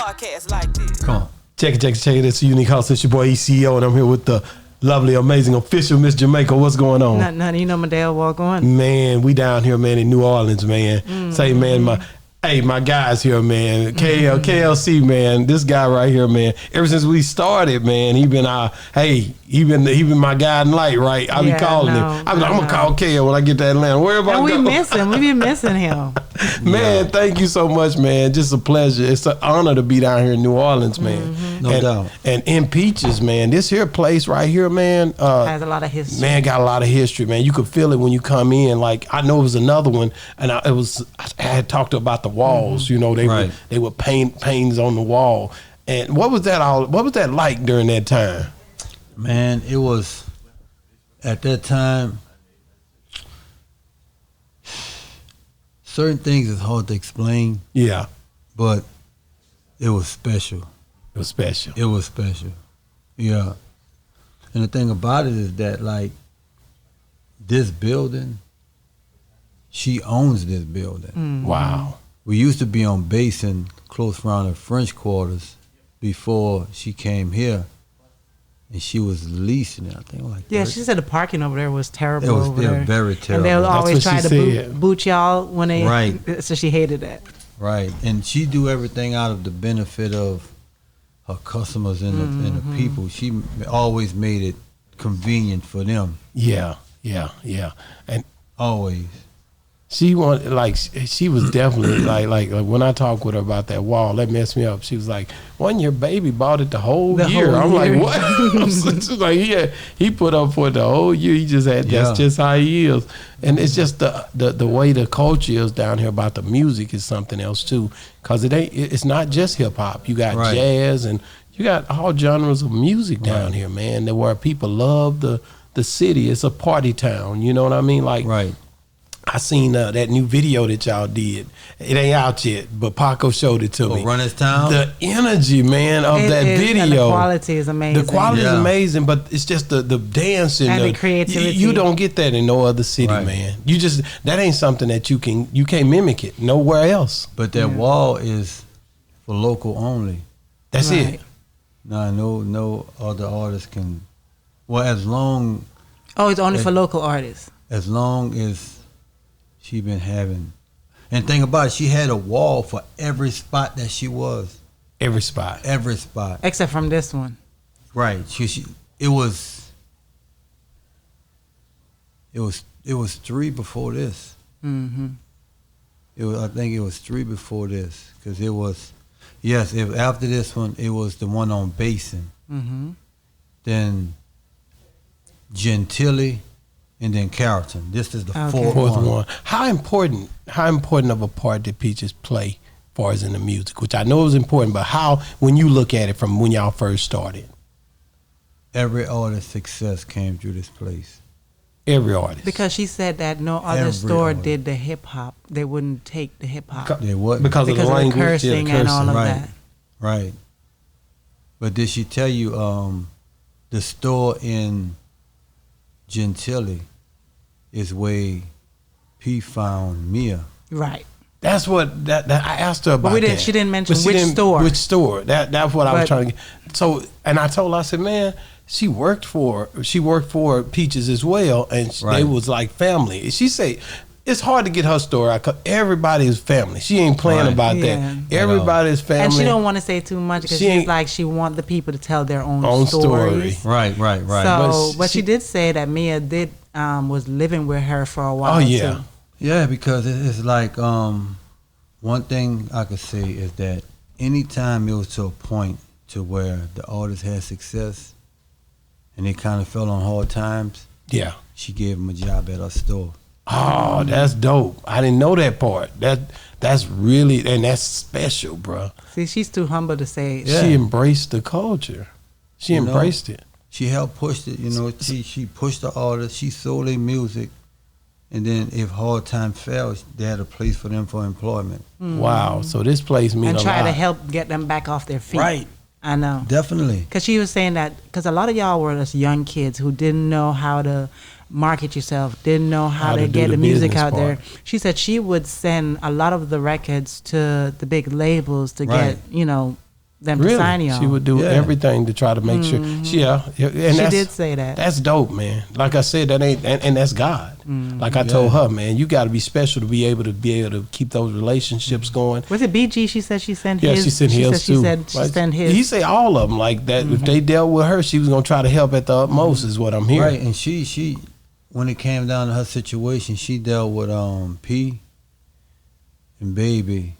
podcast like this. Come on. Check it. It's a Unique House. It's your boy ECO, and I'm here with the lovely, amazing, official Miss Jamaica. What's going on? Nothing. You know my dad walk on. Man, we down here, man, in New Orleans, man. Say, man, my guys here, man. KLC, man. This guy right here, man. Ever since we started, man, he been my guiding light, right? I be calling him. I'm gonna call KL when I get to Atlanta. Where about? And we miss him. We be missing him. Man, thank you so much, man. Just a pleasure. It's an honor to be down here in New Orleans, man. No doubt. And in Peaches, man, this here place right here, man, has a lot of history. Man, got a lot of history, man. You could feel it when you come in. Like, I know it was another one, and I had talked about the walls. You know, they would paint paintings on the wall. And what was that like during that time? Man, it was at that time. Certain things is hard to explain. Yeah, but it was special. It was special. It was special. Yeah. And the thing about it is that, like, this building, she owns this building. Wow. We used to be on base in close around the French Quarters before she came here, and she was leasing it. I think like she said the parking over there was terrible. It was over there. very terrible. And they would always try to boot y'all when they. Right. So she hated that. Right, and she do everything out of the benefit of her customers and the people. She always made it convenient for them. Yeah, and always. She wanted, like, she was definitely like when I talked with her about that wall, that messed me up. She was like, "One year, baby bought it the whole year." I'm like, "What?" She's like, he put up for it the whole year. He just had that's just how he is, and it's just the way the culture is down here about the music is something else too, because it's not just hip hop. You got jazz and you got all genres of music down here, man. Where people love the city. It's a party town. You know what I mean? Like, I seen that new video that y'all did. It ain't out yet, but Paco showed it to me. Run His Town? The energy, man, of that video. And the quality is amazing. The quality is amazing, but it's just the dancing. And the creativity. You don't get that in no other city, man. You just, that ain't something that you can't mimic it nowhere else. But that wall is for local only. That's it. No other artist can, as long. Oh, it's only for local artists. As long as she been having, and think about it, she had a wall for every spot that she was. Every spot. Except from this one. Right. It was 3 before this. I think it was 3 before this, because it was, after this one, it was the one on Basin. Then Gentilly. And then Carrollton. This is the fourth one. How important of a part did Peaches play as far as in the music? Which I know is important, but how, when you look at it from when y'all first started? Every artist's success came through this place. Every artist. Because she said that no other store did the hip hop. They wouldn't take the hip hop. They wouldn't. Because of the language, the cursing and all of that. Right. But did she tell you the store in Gentilly is where P found Mia. Right. That's what that I asked her about. But she didn't mention which store. Which store? That's what I was trying to get. So, and I told her, I said, man, she worked for Peaches as well, and they was like family. She said it's hard to get her story out because everybody is family. She ain't playing about that. Everybody is family. And she don't want to say too much because she's like, she want the people to tell their own stories. Right. So, but she did say that Mia was living with her for a while too. Yeah, because it's like one thing I could say is that anytime it was to a point to where the artist had success and they kind of fell on hard times, she gave them a job at her store. Oh, that's dope. I didn't know that part. That's really, and that's special, bro. See, she's too humble to say it. She embraced the culture. She embraced it. She helped push it, she pushed the artists, she sold their music, and then if hard times fell, they had a place for them for employment. Wow, so this place means a lot. And try to help get them back off their feet. Right. I know. Definitely. Because she was saying that, because a lot of y'all were just young kids who didn't know how to market yourself, didn't know how to get the music out there. She said she would send a lot of the records to the big labels to get, them to sign y'all. She would do everything to try to make sure. And she did say that. That's dope, man. Like I said, that ain't and that's God. Like I told her, man, you got to be special to be able to keep those relationships going. Was it BG? She said she sent his. Yeah, she sent his too. She said she sent his. He say all of them like that. If they dealt with her, she was gonna try to help at the utmost. Is what I'm hearing. Right, and she when it came down to her situation, she dealt with P and Baby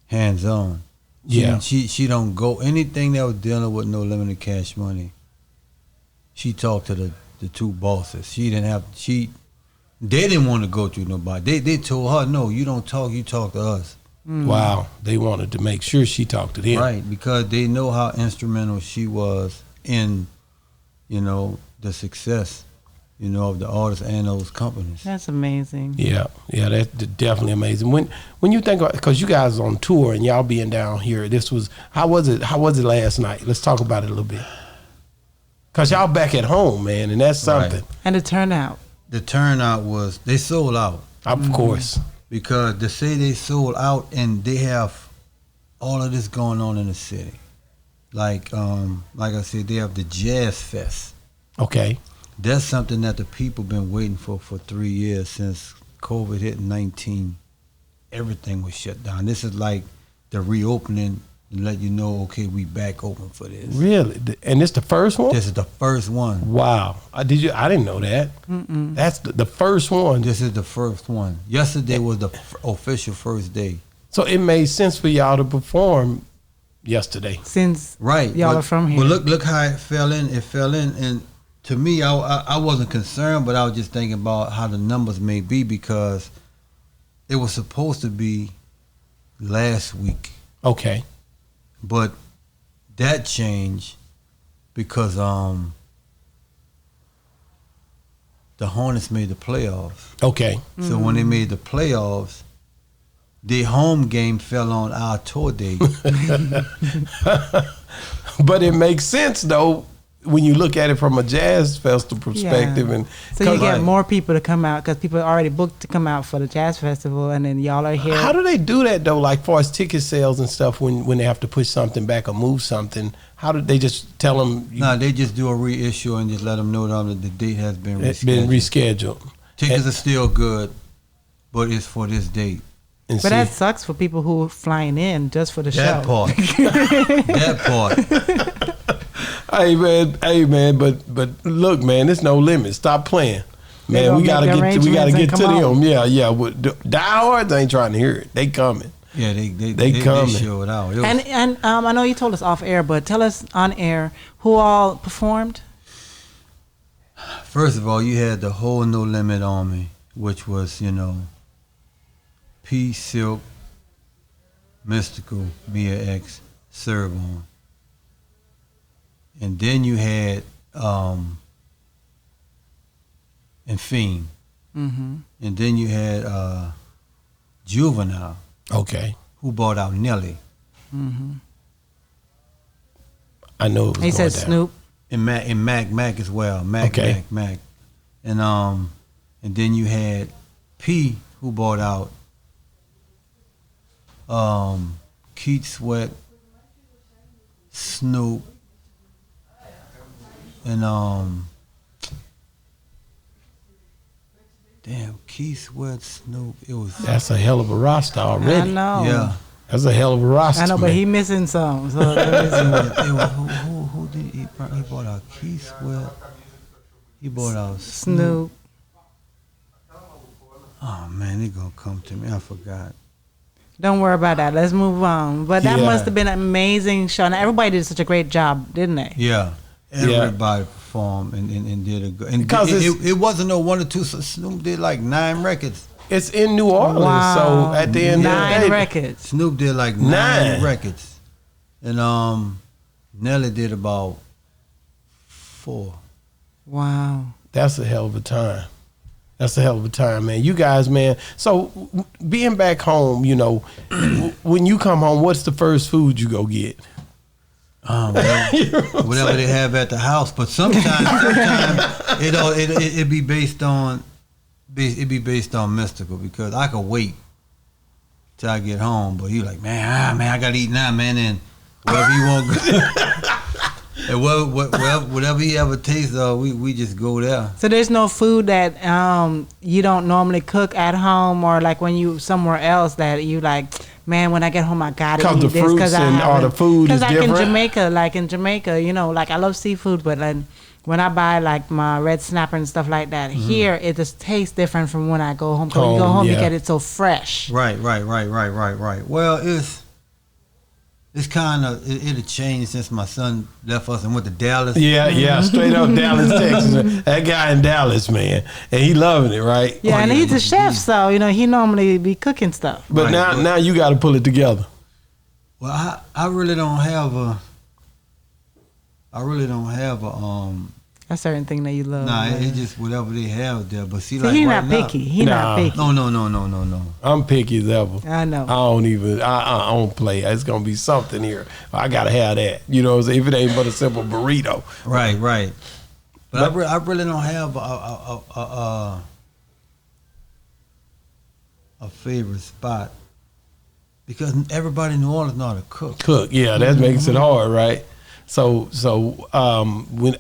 hands on. She don't go anything that was dealing with no limited cash money. She talked to the two bosses. They didn't want to go through nobody. They told her, no, you don't talk, you talk to us. Wow. They wanted to make sure she talked to them. Right, because they know how instrumental she was in, the success, of the artists and those companies. That's amazing. Yeah, that's definitely amazing. When you think about, because you guys on tour and y'all being down here, how was it last night? Let's talk about it a little bit. Because y'all back at home, man, and that's something. Right. And the turnout was, they sold out. Of course. Because to say they sold out and they have all of this going on in the city. Like I said, they have the Jazz Fest. Okay. That's something that the people been waiting for 3 years since COVID hit in 19. Everything was shut down. This is like the reopening and let you know, okay, we back open for this. Really? And this the first one? This is the first one. Wow. I didn't know that. That's the first one. This is the first one. Yesterday was the official first day. So it made sense for y'all to perform yesterday. Since y'all are from here. But look how it fell in. It fell in, and to me, I wasn't concerned, but I was just thinking about how the numbers may be because it was supposed to be last week. Okay. But that changed because the Hornets made the playoffs. Okay. So when they made the playoffs, their home game fell on our tour date. But it makes sense though when you look at it from a jazz festival perspective. Yeah. And so you get more people to come out because people are already booked to come out for the jazz festival, and then y'all are here. How do they do that though? Like far as ticket sales and stuff, when they have to push something back or move something, how did they just tell them? No, they just do a reissue and just let them know that the date has been rescheduled. It's been rescheduled. Tickets are still good, but it's for this date. But that sucks for people who are flying in just for the show. That part. Hey man, but look, man, there's no limit. Stop playing, man. We gotta get to them. Yeah. Diehards ain't trying to hear it. They coming. Yeah, they coming. They show it out. And I know you told us off air, but tell us on air who all performed. First of all, you had the whole No Limit Army, which was P Silk, Mystikal, Mia X, Servon. And then you had and Fiend. Mm-hmm. And then you had Juvenile. Okay. Who brought out Nelly. Mm-hmm. I know it was he said down. Snoop. And Mac as well. Mac. And then you had P who brought out Keith Sweat, Snoop, and Keith Sweat, Snoop. That's a hell of a roster already. I know. Yeah. That's a hell of a roster. I know, but he missing some. So who did he brought out? Keith Sweat. He brought out Snoop. Oh man, they gonna come to me. I forgot. Don't worry about that. Let's move on. But that must have been an amazing show. Now, everybody did such a great job, didn't they? Yeah. Everybody performed and did a good. And because it wasn't no one or two. So Snoop did like 9 records. It's in New Orleans, so at the end of the day, 9 records. Snoop did like 9 records, and Nelly did about 4. Wow, that's a hell of a time. That's a hell of a time, man. You guys, man. So being back home, when you come home, what's the first food you go get? Whatever they have at the house. But sometimes it be based on Mystikal because I could wait till I get home. But you like, man, I gotta eat now, man. And wherever he want. And whatever he ever tastes of, we just go there. So there's no food that you don't normally cook at home, or like when you somewhere else that you like, man, when I get home I gotta eat this because all the food is different. Like in Jamaica, you know, like I love seafood, but like when I buy like my red snapper and stuff like that, here it just tastes different from when I go home. Because when you go home, you get it so fresh. Right. Well, it's kind of it changed since my son left us and went to Dallas. Yeah, straight up Dallas, Texas. That guy in Dallas, man, and he loving it, right? Yeah, and he's a chef, so you know he normally be cooking stuff. But now you got to pull it together. Well, I really don't have a a certain thing that you love. Nah, it's just whatever they have there. But see, like he's right not picky. He's not picky. No. I'm picky as ever. I know. I don't play. It's gonna be something here. I gotta have that. You know, if it ain't but a simple burrito. Right. But I really don't have a favorite spot because everybody in New Orleans know how to cook. Yeah, that makes it hard, right? So when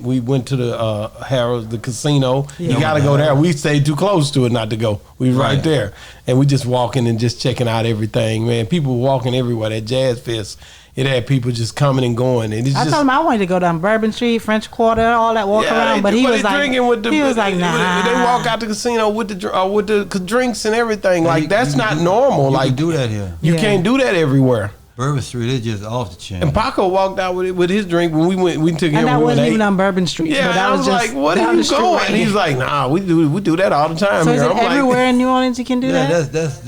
we went to the Harrah's, the casino. Yeah. You got to go there. We stayed too close to it not to go. We was right there, and we just walking and just checking out everything. Man, people were walking everywhere. That Jazz Fest, it had people just coming and going. And I told him I wanted to go down Bourbon Street, French Quarter, all that around, but he was like, nah. They walk out the casino with the drinks and everything. Like that's not normal. You like can do that here. You can't do that everywhere. Bourbon Street is just off the chain. And Paco walked out with his drink when we took him. And that wasn't even on Bourbon Street. Yeah, but I was like, "What are you going?" And he's like, "Nah, we do that all the time." So here. is it I'm everywhere in New Orleans you can do that? Yeah, that's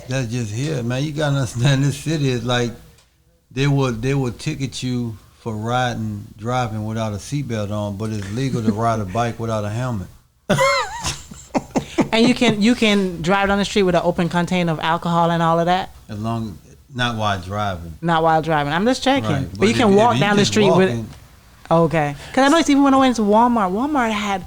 just here, man. You gotta understand, this city is like they will ticket you for driving without a seatbelt on, but it's legal to ride a bike without a helmet. And you can drive down the street with an open container of alcohol and all of that. As long Not while driving. Not while driving. I'm just checking. Right. But you can walk down the street with it. Okay. Because I noticed even when I went to Walmart had,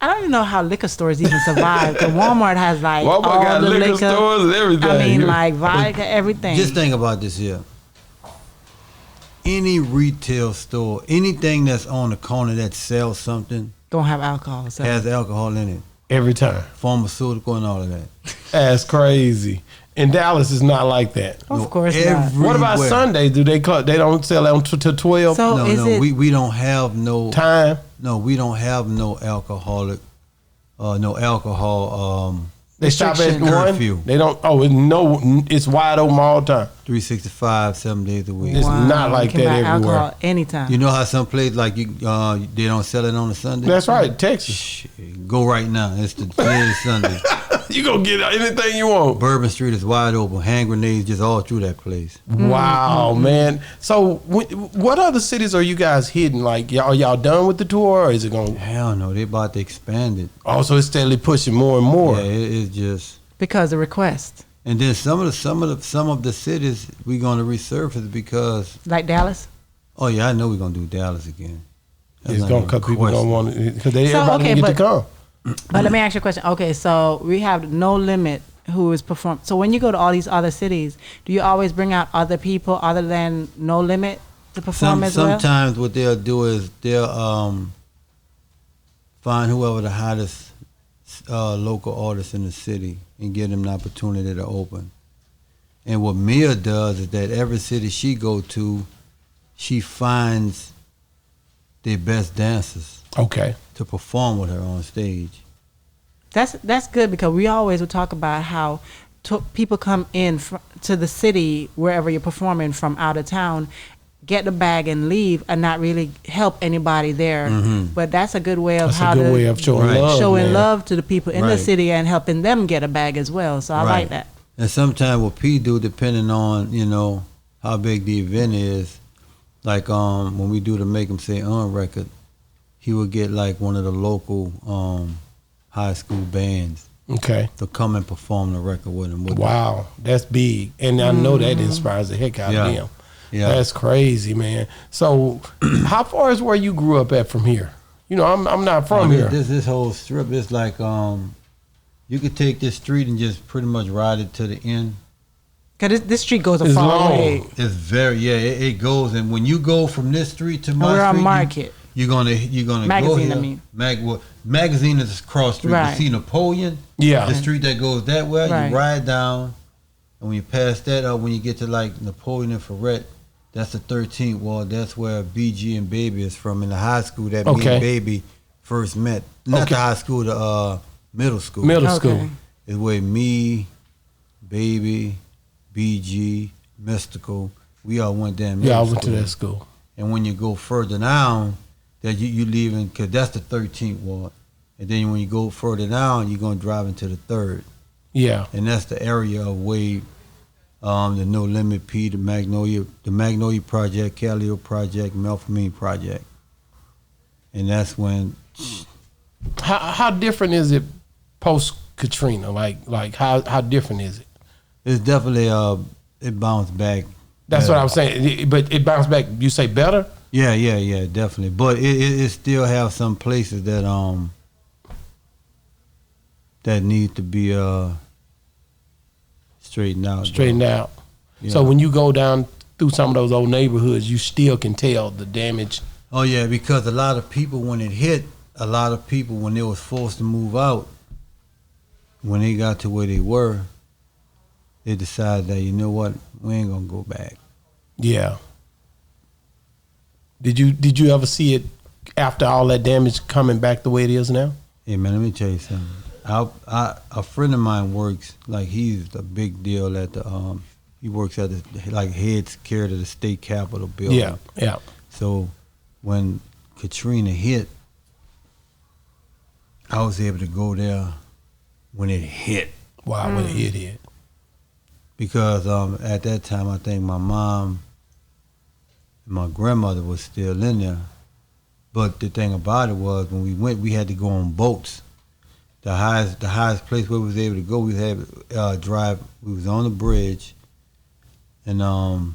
I don't even know how liquor stores even survive. But Walmart has like Walmart all got the liquor stores and everything. I mean, like vodka, everything. Just think about this here. Any retail store, anything that's on the corner that sells something, don't have alcohol. So. Has alcohol in it. Every time. Pharmaceutical and all of that. That's crazy. In Dallas, it's not like that. Of course not. What about Sundays? Do they don't sell on to 12? So no. We don't have no time. No, we don't have no alcoholic, no alcohol. They stop at curfew. 1. They don't. It's wide open all the time. 365, 7 days a week. It's not like that everywhere. Alcohol anytime. You know how some places like they don't sell it on a Sunday. That's right, Texas. Go right now. It's the Sunday. You gonna get anything you want. Bourbon Street is wide open. Hand grenades just all through that place. Wow, man. So, what other cities are you guys hitting? Like, are y'all done with the tour, or is it going? Hell no, they about to expand it. Also, it's steadily pushing more and more. Yeah, it's just because the request. And then some of the cities we're gonna resurface because like Dallas. Oh yeah, I know we're gonna do Dallas again. It's gonna cut people don't want it because everybody can get to come. But let me ask you a question. Okay, so we have No Limit who is perform. So when you go to all these other cities, do you always bring out other people other than No Limit to perform as well? Sometimes what they'll do is they'll find whoever the hottest local artist in the city and give them an opportunity to open. And what Mia does is that every city she go to, she finds their best dancers. Okay. To perform with her on stage. That's good because we always would talk about how people come in to the city wherever you're performing from out of town, get the bag and leave, and not really help anybody there. Mm-hmm. But that's a good way of showing love to the people in the city and helping them get a bag as well. So I like that. And sometimes what P do, depending on how big the event is, like when we do the Make 'Em Say record. He would get like one of the local high school bands. Okay. To come and perform the record with him. Wow, that's big. And I know that inspires the heck out of them. Yeah. That's crazy, man. So how far is where you grew up at from here? I'm not from here. This whole strip is like you could take this street and just pretty much ride it to the end. Cause this street goes a It's far long. way. It's very it goes, and when you go from this street to my We're on street, Market. you're gonna Magazine, go I here. mean. Magazine is cross street. Right. You see Napoleon, Yeah. the street that goes that way. Right. You ride down, and when you pass that up, when you get to like Napoleon and Ferret, that's the 13th ward. That's where BG and Baby is from in the high school that me Okay. and Baby first met. Not Okay. the high school, the middle school. Middle Okay. school. Is where me, Baby, BG, Mystikal, we all went down. Yeah, I middle went to school. that school. And when you go further down, that you leaving, because that's the 13th ward. And then when you go further down, you're going to drive into the 3rd. Yeah. And that's the area of Wade, the No Limit P, the Magnolia Project, Calio Project, Melphamine Project. And that's when... How different is it post Katrina? Like how different is it? It's definitely, it bounced back. That's what I was saying. But it bounced back. You say better? Yeah, definitely. But it still have some places that that need to be straightened out. Straightened out. Yeah. So when you go down through some of those old neighborhoods, you still can tell the damage. Oh yeah, because a lot of people when it hit, when they was forced to move out, when they got to where they were, they decided that, you know what, we ain't gonna go back. Yeah. Did you ever see it after all that damage coming back the way it is now? Hey man, let me tell you something. A friend of mine works, like he's a big deal at the he works at the like head security of the state capitol building. Yeah. So when Katrina hit, I was able to go there when it hit. Wow, when it hit. Because at that time, I think my mom and my grandmother was still in there. But the thing about it was, when we went, we had to go on boats. The highest place where we was able to go, we had drive. We was on the bridge, and when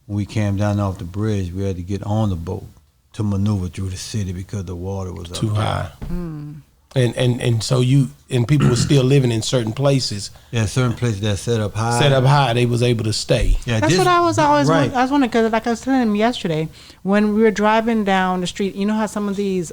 we came down off the bridge, we had to get on the boat to maneuver through the city because the water was Too up high. Mm. And so people were still living in certain places. Yeah, certain places that set up high. Set up high, they was able to stay. Yeah, That's what I was always right. I was wondering, because like I was telling him yesterday, when we were driving down the street, you know how some of these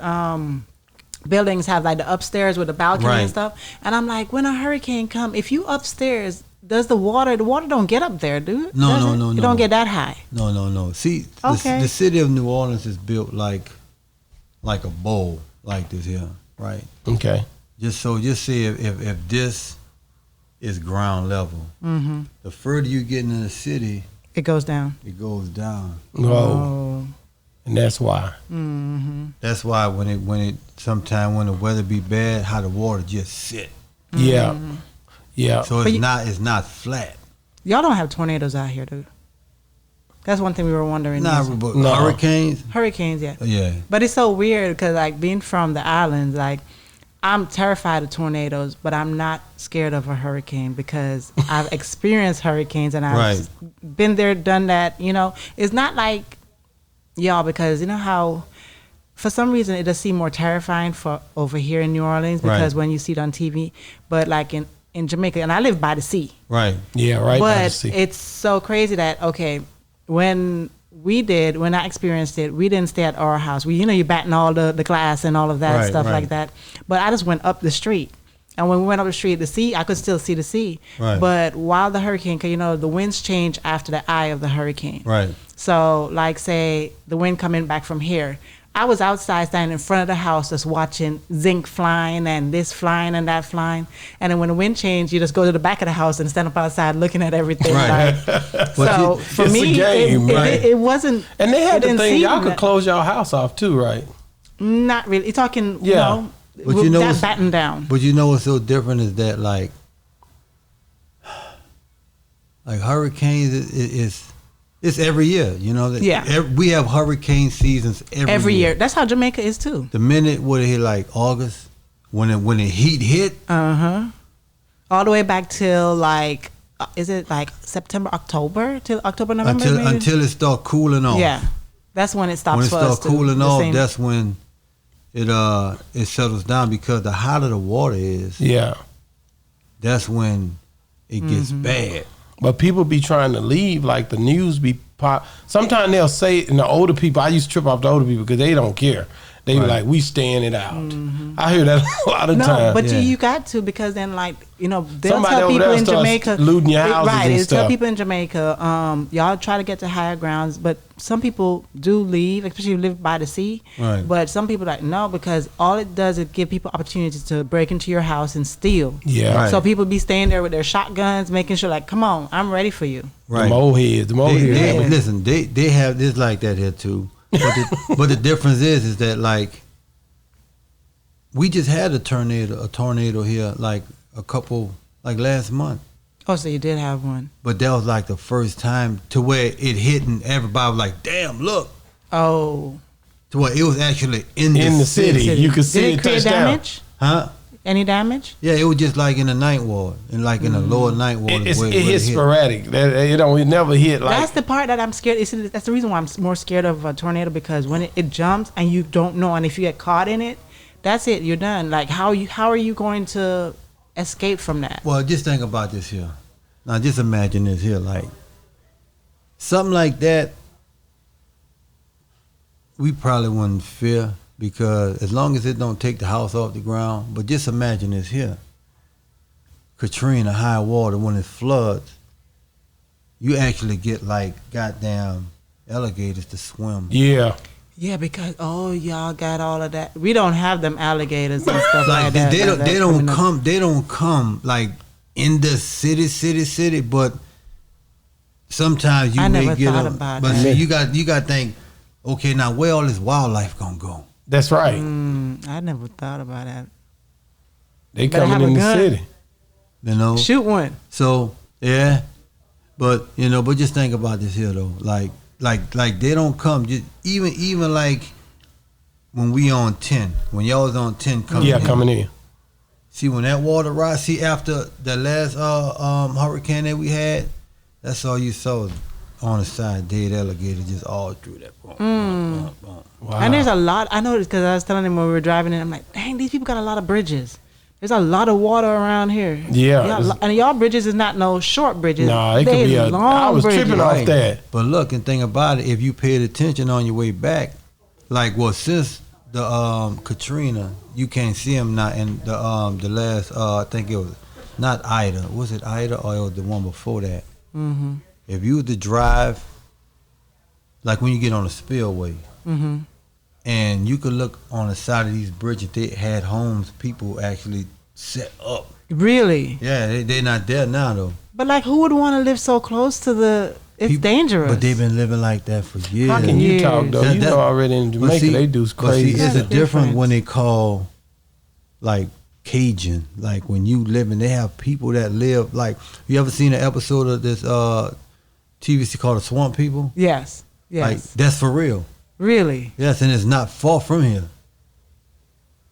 buildings have like the upstairs with the balcony Right. and stuff? And I'm like, when a hurricane come, if you upstairs, does the water don't get up there, dude? No, Does no, it? no, It no. don't get that high. No. See, Okay. the city of New Orleans is built like a bowl, like this here, right? Okay. Just say if this is ground level, Mm-hmm. the further you get into the city, It goes down. it goes down. Oh. And that's why. Mm-hmm. That's why when sometime when the weather be bad, how the water just sit. Yeah. Mm-hmm. Yeah. So But it's not flat. Y'all don't have tornadoes out here, dude. That's one thing we were wondering. But No. hurricanes. Hurricanes, yeah. Yeah. But it's so weird because, like, being from the islands, like, I'm terrified of tornadoes, but I'm not scared of a hurricane because I've experienced hurricanes and I've Right. been there, done that. You know, it's not like y'all, because you know how, for some reason, it does seem more terrifying for over here in New Orleans because Right. when you see it on TV, but like in Jamaica, and I live by the sea. Right. Yeah, right. by the But sea. it's so crazy that, okay, when I experienced it, we didn't stay at our house. You batting all the glass and all of that Right, stuff right. like that. But I just went up the street. And when we went up the street, the sea, I could still see the sea. Right. But while the hurricane, because, the winds change after the eye of the hurricane. Right. So, like, say, the wind coming back from here. I was outside standing in front of the house just watching zinc flying and this flying and that flying. And then when the wind changed, you just go to the back of the house and stand up outside looking at everything. Right. Like, But so, you- for it's a me, game, right. it wasn't... And they had it the didn't thing, seem y'all could that- close your house off too, right? Not really. You're talking, Yeah. But you know that what's- batten down. But you know what's so different is that like hurricanes it's every year. That Yeah. we have hurricane seasons Every year. That's how Jamaica is too. The minute would it hit like August when the heat hit. All the way back till like, is it like September, October? Till October, November? maybe? Until it start cooling off. Yeah. That's when it stops When it for us starts too. cooling The off, same- that's when it settles down, because the hotter the water is, Yeah. that's when it gets bad. But people be trying to leave, like the news be pop. Sometimes they'll say, and the older people, I used to trip off the older people because they don't care. They be like, we staying it out. I hear that a lot of times. But you got to, because then, like, you know, they'll Somebody tell over people there in starts Jamaica. looting your houses right, and they'll stuff. tell people in Jamaica, y'all try to get to higher grounds, but some people do leave, especially if you live by the sea. Right. But some people like, no, because all it does is give people opportunities to break into your house and steal. Yeah. Right. So people be staying there with their shotguns, making sure, like, come on, I'm ready for you. Right. The mole heads. But listen, they have this like that here too. But the difference is that, like, we just had a tornado here like last month. Oh, so you did have one. But that was like the first time to where it hit and everybody was like, damn, look. Oh. To where it was actually in the city. You could see Did it it create touch down. damage? Huh? Any damage? Yeah, it was just like in the ninth ward. And like in the lower ninth ward. It hits sporadic. It never hit like. That's the part that I'm scared. That's the reason why I'm more scared of a tornado, because when it jumps and you don't know, and if you get caught in it, that's it. You're done. Like, how are you going to escape from that? Well, just think about this here. Now, just imagine this here. Like, something like that, we probably wouldn't fear, because as long as it don't take the house off the ground. But just imagine this here. Katrina, high water, when it floods, you actually get like goddamn alligators to swim. Yeah. Yeah, because y'all got all of that. We don't have them alligators and stuff like that. They don't come like in the city, but sometimes you may get thought about but that. see, you got to think, okay, now where all this wildlife gonna go? That's right. I never thought about that. They Better coming have in a the gun. city. You know? Shoot one. So, yeah. But, you know, but just think about this here though. Like they don't come, just even like when we on 10, when y'all was on 10 coming in. Coming in. See, when that water rise, see, after the last hurricane that we had, that's all you saw on the side, dead alligator just all through that. Boom, boom, boom. Wow. And there's a lot. I noticed because I was telling them when we were driving in, I'm like, dang, these people got a lot of bridges. There's a lot of water around here. Yeah. And y'all bridges is not no short bridges. Nah, it could be a long I was bridges. tripping off that. But look, and think about it, if you paid attention on your way back, like, well, since the Katrina, you can't see them now, and the last, I think it was not Ida. Was it Ida or it was the one before that? Mm-hmm. If you were to drive, like when you get on a spillway, Mm-hmm. and you could look on the side of these bridges, they had homes people actually set up. Really? Yeah, they're not there now though. But like, who would want to live so close to the? It's dangerous. But they've been living like that for years. How can you talk though? You know already in Jamaica they do crazy. But see, it's That's a different different. when they call like Cajun. Like when you live and they have people that live like. You ever seen an episode of this TVC called The Swamp People? Yes. Yes. Like that's for real. Really? Yes, and it's not far from here.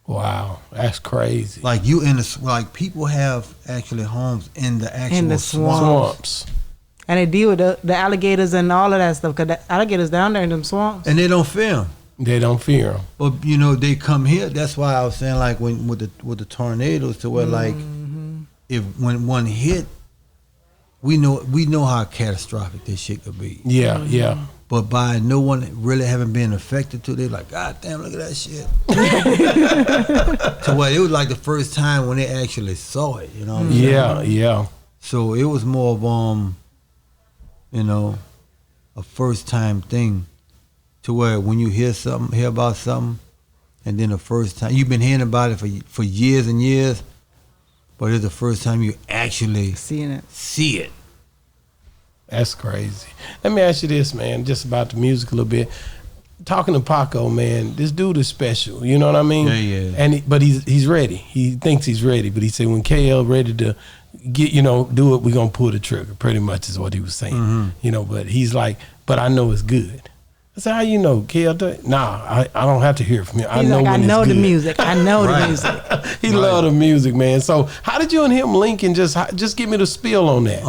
Wow, that's crazy. Like you in the like people have actually homes in the actual the Swamps. And they deal with the alligators and all of that stuff, because the alligators down there in them swamps. and they don't film. They don't fear them. But you know they come here. That's why I was saying like when with the tornadoes to where like if when one hit, we know how catastrophic this shit could be. Yeah, yeah. But by no one really having been affected to, they like, God damn, look at that shit. To where it was like the first time when they actually saw it, you know what I'm saying? Yeah, yeah. So it was more of you know, a first time thing. To where when you hear about something, and then the first time you've been hearing about it for years and years, but it's the first time you actually Seeing it. see it. That's crazy. Let me ask you this, man, just about the music a little bit. Talking to Paco, man, this dude is special. You know what I mean? Yeah, yeah. And but he's ready. He thinks he's ready, but he said when KL ready to get, do it, we're gonna pull the trigger. Pretty much is what he was saying. Mm-hmm. But he's like, but I know it's good. I said, how you know, KL? Nah, I don't have to hear it from you. He's like, I know the music. I know the music. He loved the music, man. So how did you and him link, and just give me the spiel on that?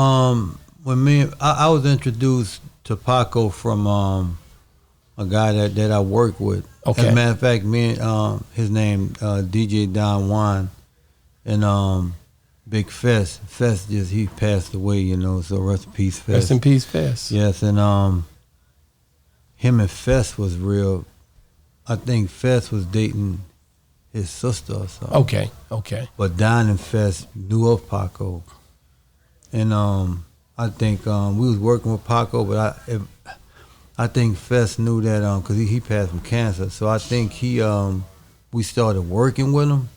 When I was introduced to Paco from a guy that I work with. Okay. As a matter of fact, his name DJ Don Juan, and Big Fest. Fest he passed away, you know, so rest in peace, Fest. Rest in peace, Fest. Yes, and him and Fest was real. I think Fest was dating his sister or something. Okay. But Don and Fest knew of Paco. And I think we was working with Paco, but I think Fest knew that because he passed from cancer. So I think we started working with him.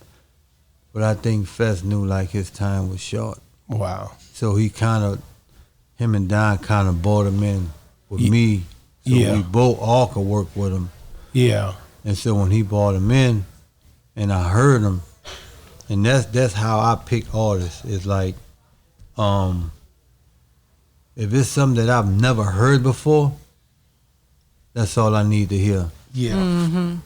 But I think Fest knew like his time was short. Wow. So him and Don kind of brought him in with me. So we both all could work with him. Yeah. And so when he brought him in and I heard him, and that's how I pick artists. It's like, if it's something that I've never heard before, that's all I need to hear. Yeah. Mm-hmm.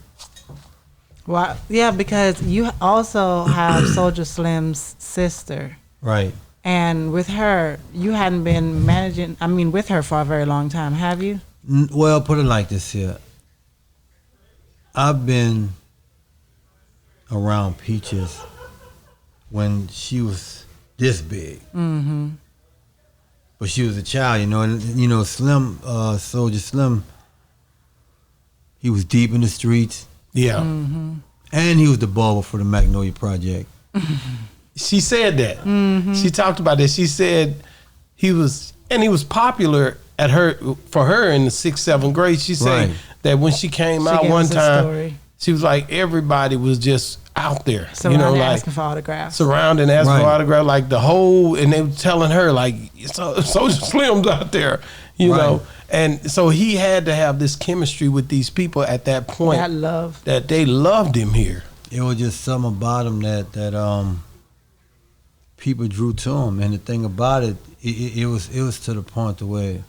Well, yeah, because you also have Soulja Slim's sister. Right. And with her, you hadn't been with her for a very long time, have you? Well, put it like this here. I've been around Peaches when she was this big. Mm-hmm. But she was a child, you know, and you know, Slim, Soulja Slim, he was deep in the streets. Yeah. Mm-hmm. And he was the barber for the Magnolia Project. She said that. Mm-hmm. She talked about that. She said he was popular for her in the 6th, 7th grade. She said that when she came out one time, she was like, everybody was just out there. Surrounding, asking for autographs. Surrounding, asking for autographs, like the whole, and they were telling her like, Soulja Slim's out there, you know. And so he had to have this chemistry with these people at that point. That they loved him here. It was just something about him that people drew to him. And the thing about it was to the point to where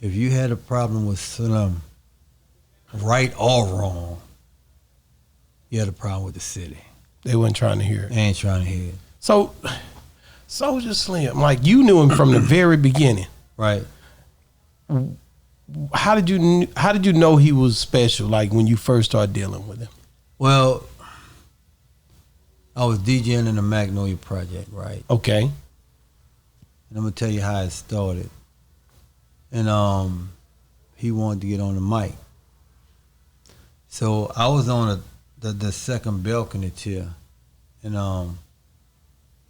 if you had a problem with Slim, right or wrong, you had a problem with the city. They weren't trying to hear it. They ain't trying to hear it. So, Soulja Slim, like you knew him from the very beginning. Right. How did you know he was special, like when you first started dealing with him? Well, I was DJing in the Magnolia Project, right? Okay. And I'm gonna tell you how it started. And he wanted to get on the mic. So I was on the second balcony chair, and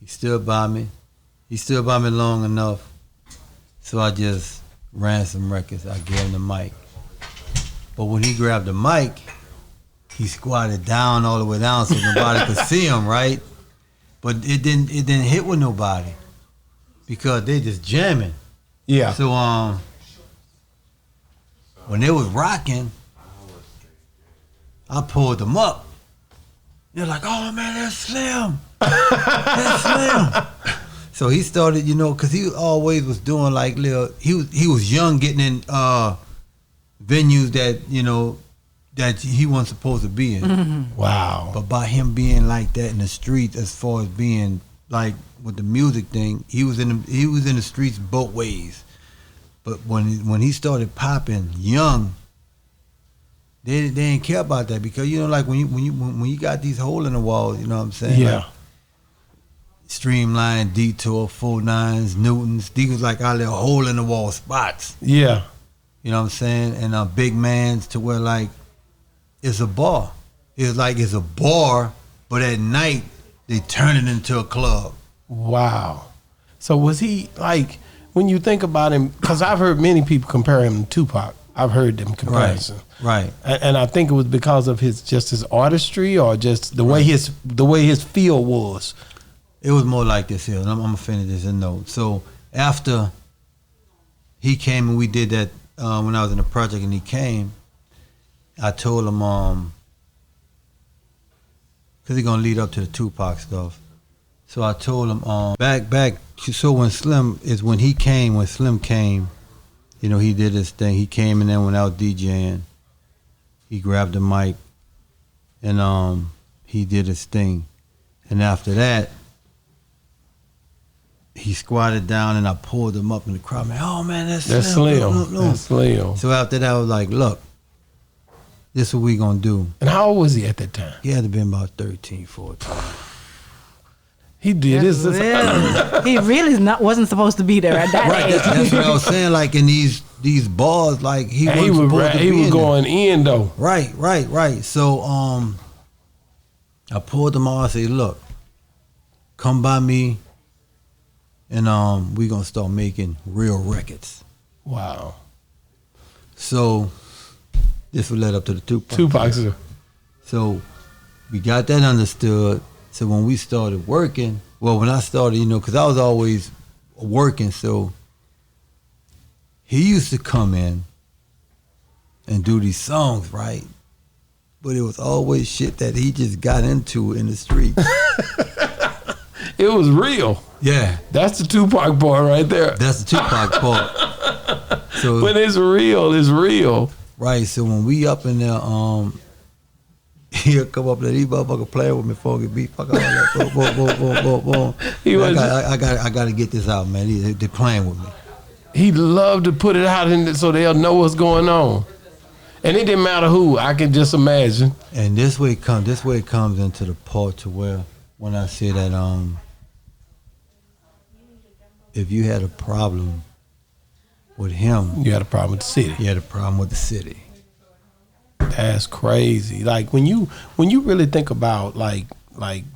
he stood by me. He stood by me long enough, so I just ran some records. I gave him the mic. But when he grabbed the mic, he squatted down all the way down so nobody could see him, right? But it didn't hit with nobody because they just jamming. Yeah. So when they was rocking, I pulled them up. They're like, "Oh man, that's Slim. That's Slim." So he started, you know, because he always was doing like little. He was young, getting in venues that, you know, that he wasn't supposed to be in. Mm-hmm. Wow. But by him being like that in the streets, as far as being like with the music thing, he was in the streets both ways. But when he started popping young, they didn't care about that because, you know, like when you got these holes in the walls, you know what I'm saying? Yeah. Like Streamline, Detour, 49s, Newtons. These was like our little hole in the wall spots. Yeah. You know what I'm saying? And big mans to where like it's a bar. It's like it's a bar, but at night they turn it into a club. Wow. So was he like, when you think about him, because I've heard many people compare him to Tupac. I've heard them comparison. Right. And I think it was because of his artistry or just the way his feel was. It was more like this here, and I'm gonna finish this in note. So after he came and we did that when I was in the project, and he came, I told him because he's gonna lead up to the Tupac stuff. So I told him back. So when Slim came, you know, he did his thing. He came and then when I was DJing, he grabbed the mic and he did his thing. And after that, he squatted down and I pulled him up in the crowd. Man, oh man, that's Slim. Look. That's Slim. So after that, I was like, look, this is what we gonna do. And how old was he at that time? He had to be about 13, 14. He did this. He really wasn't supposed to be there at that Right, age. that's what I was saying. Like in these bars, like he And wasn't supposed to be he was in going in though. there. Right. So I pulled them all. I said, look, come by me, and we gonna start making real records. Wow. So this would lead up to the Tupac. Tupac. So we got that understood. So when we started working, when I started, because I was always working, so he used to come in and do these songs, right? But it was always shit that he just got into in the street. It was real. Yeah. That's the Tupac part right there. That's the Tupac part. So, But it's real. It's real. right, so when we up in there, he'll come up there, these motherfuckers playing with me, funky beat, fuck all that, boom. I got to get this out, man. They're playing with me. He loved to put it out so they'll know what's going on. And it didn't matter who. I can just imagine. And this way it comes into the part to where when I say that if you had a problem with him, You had a problem with the city. you had a problem with the city. That's crazy. Like when you really think about like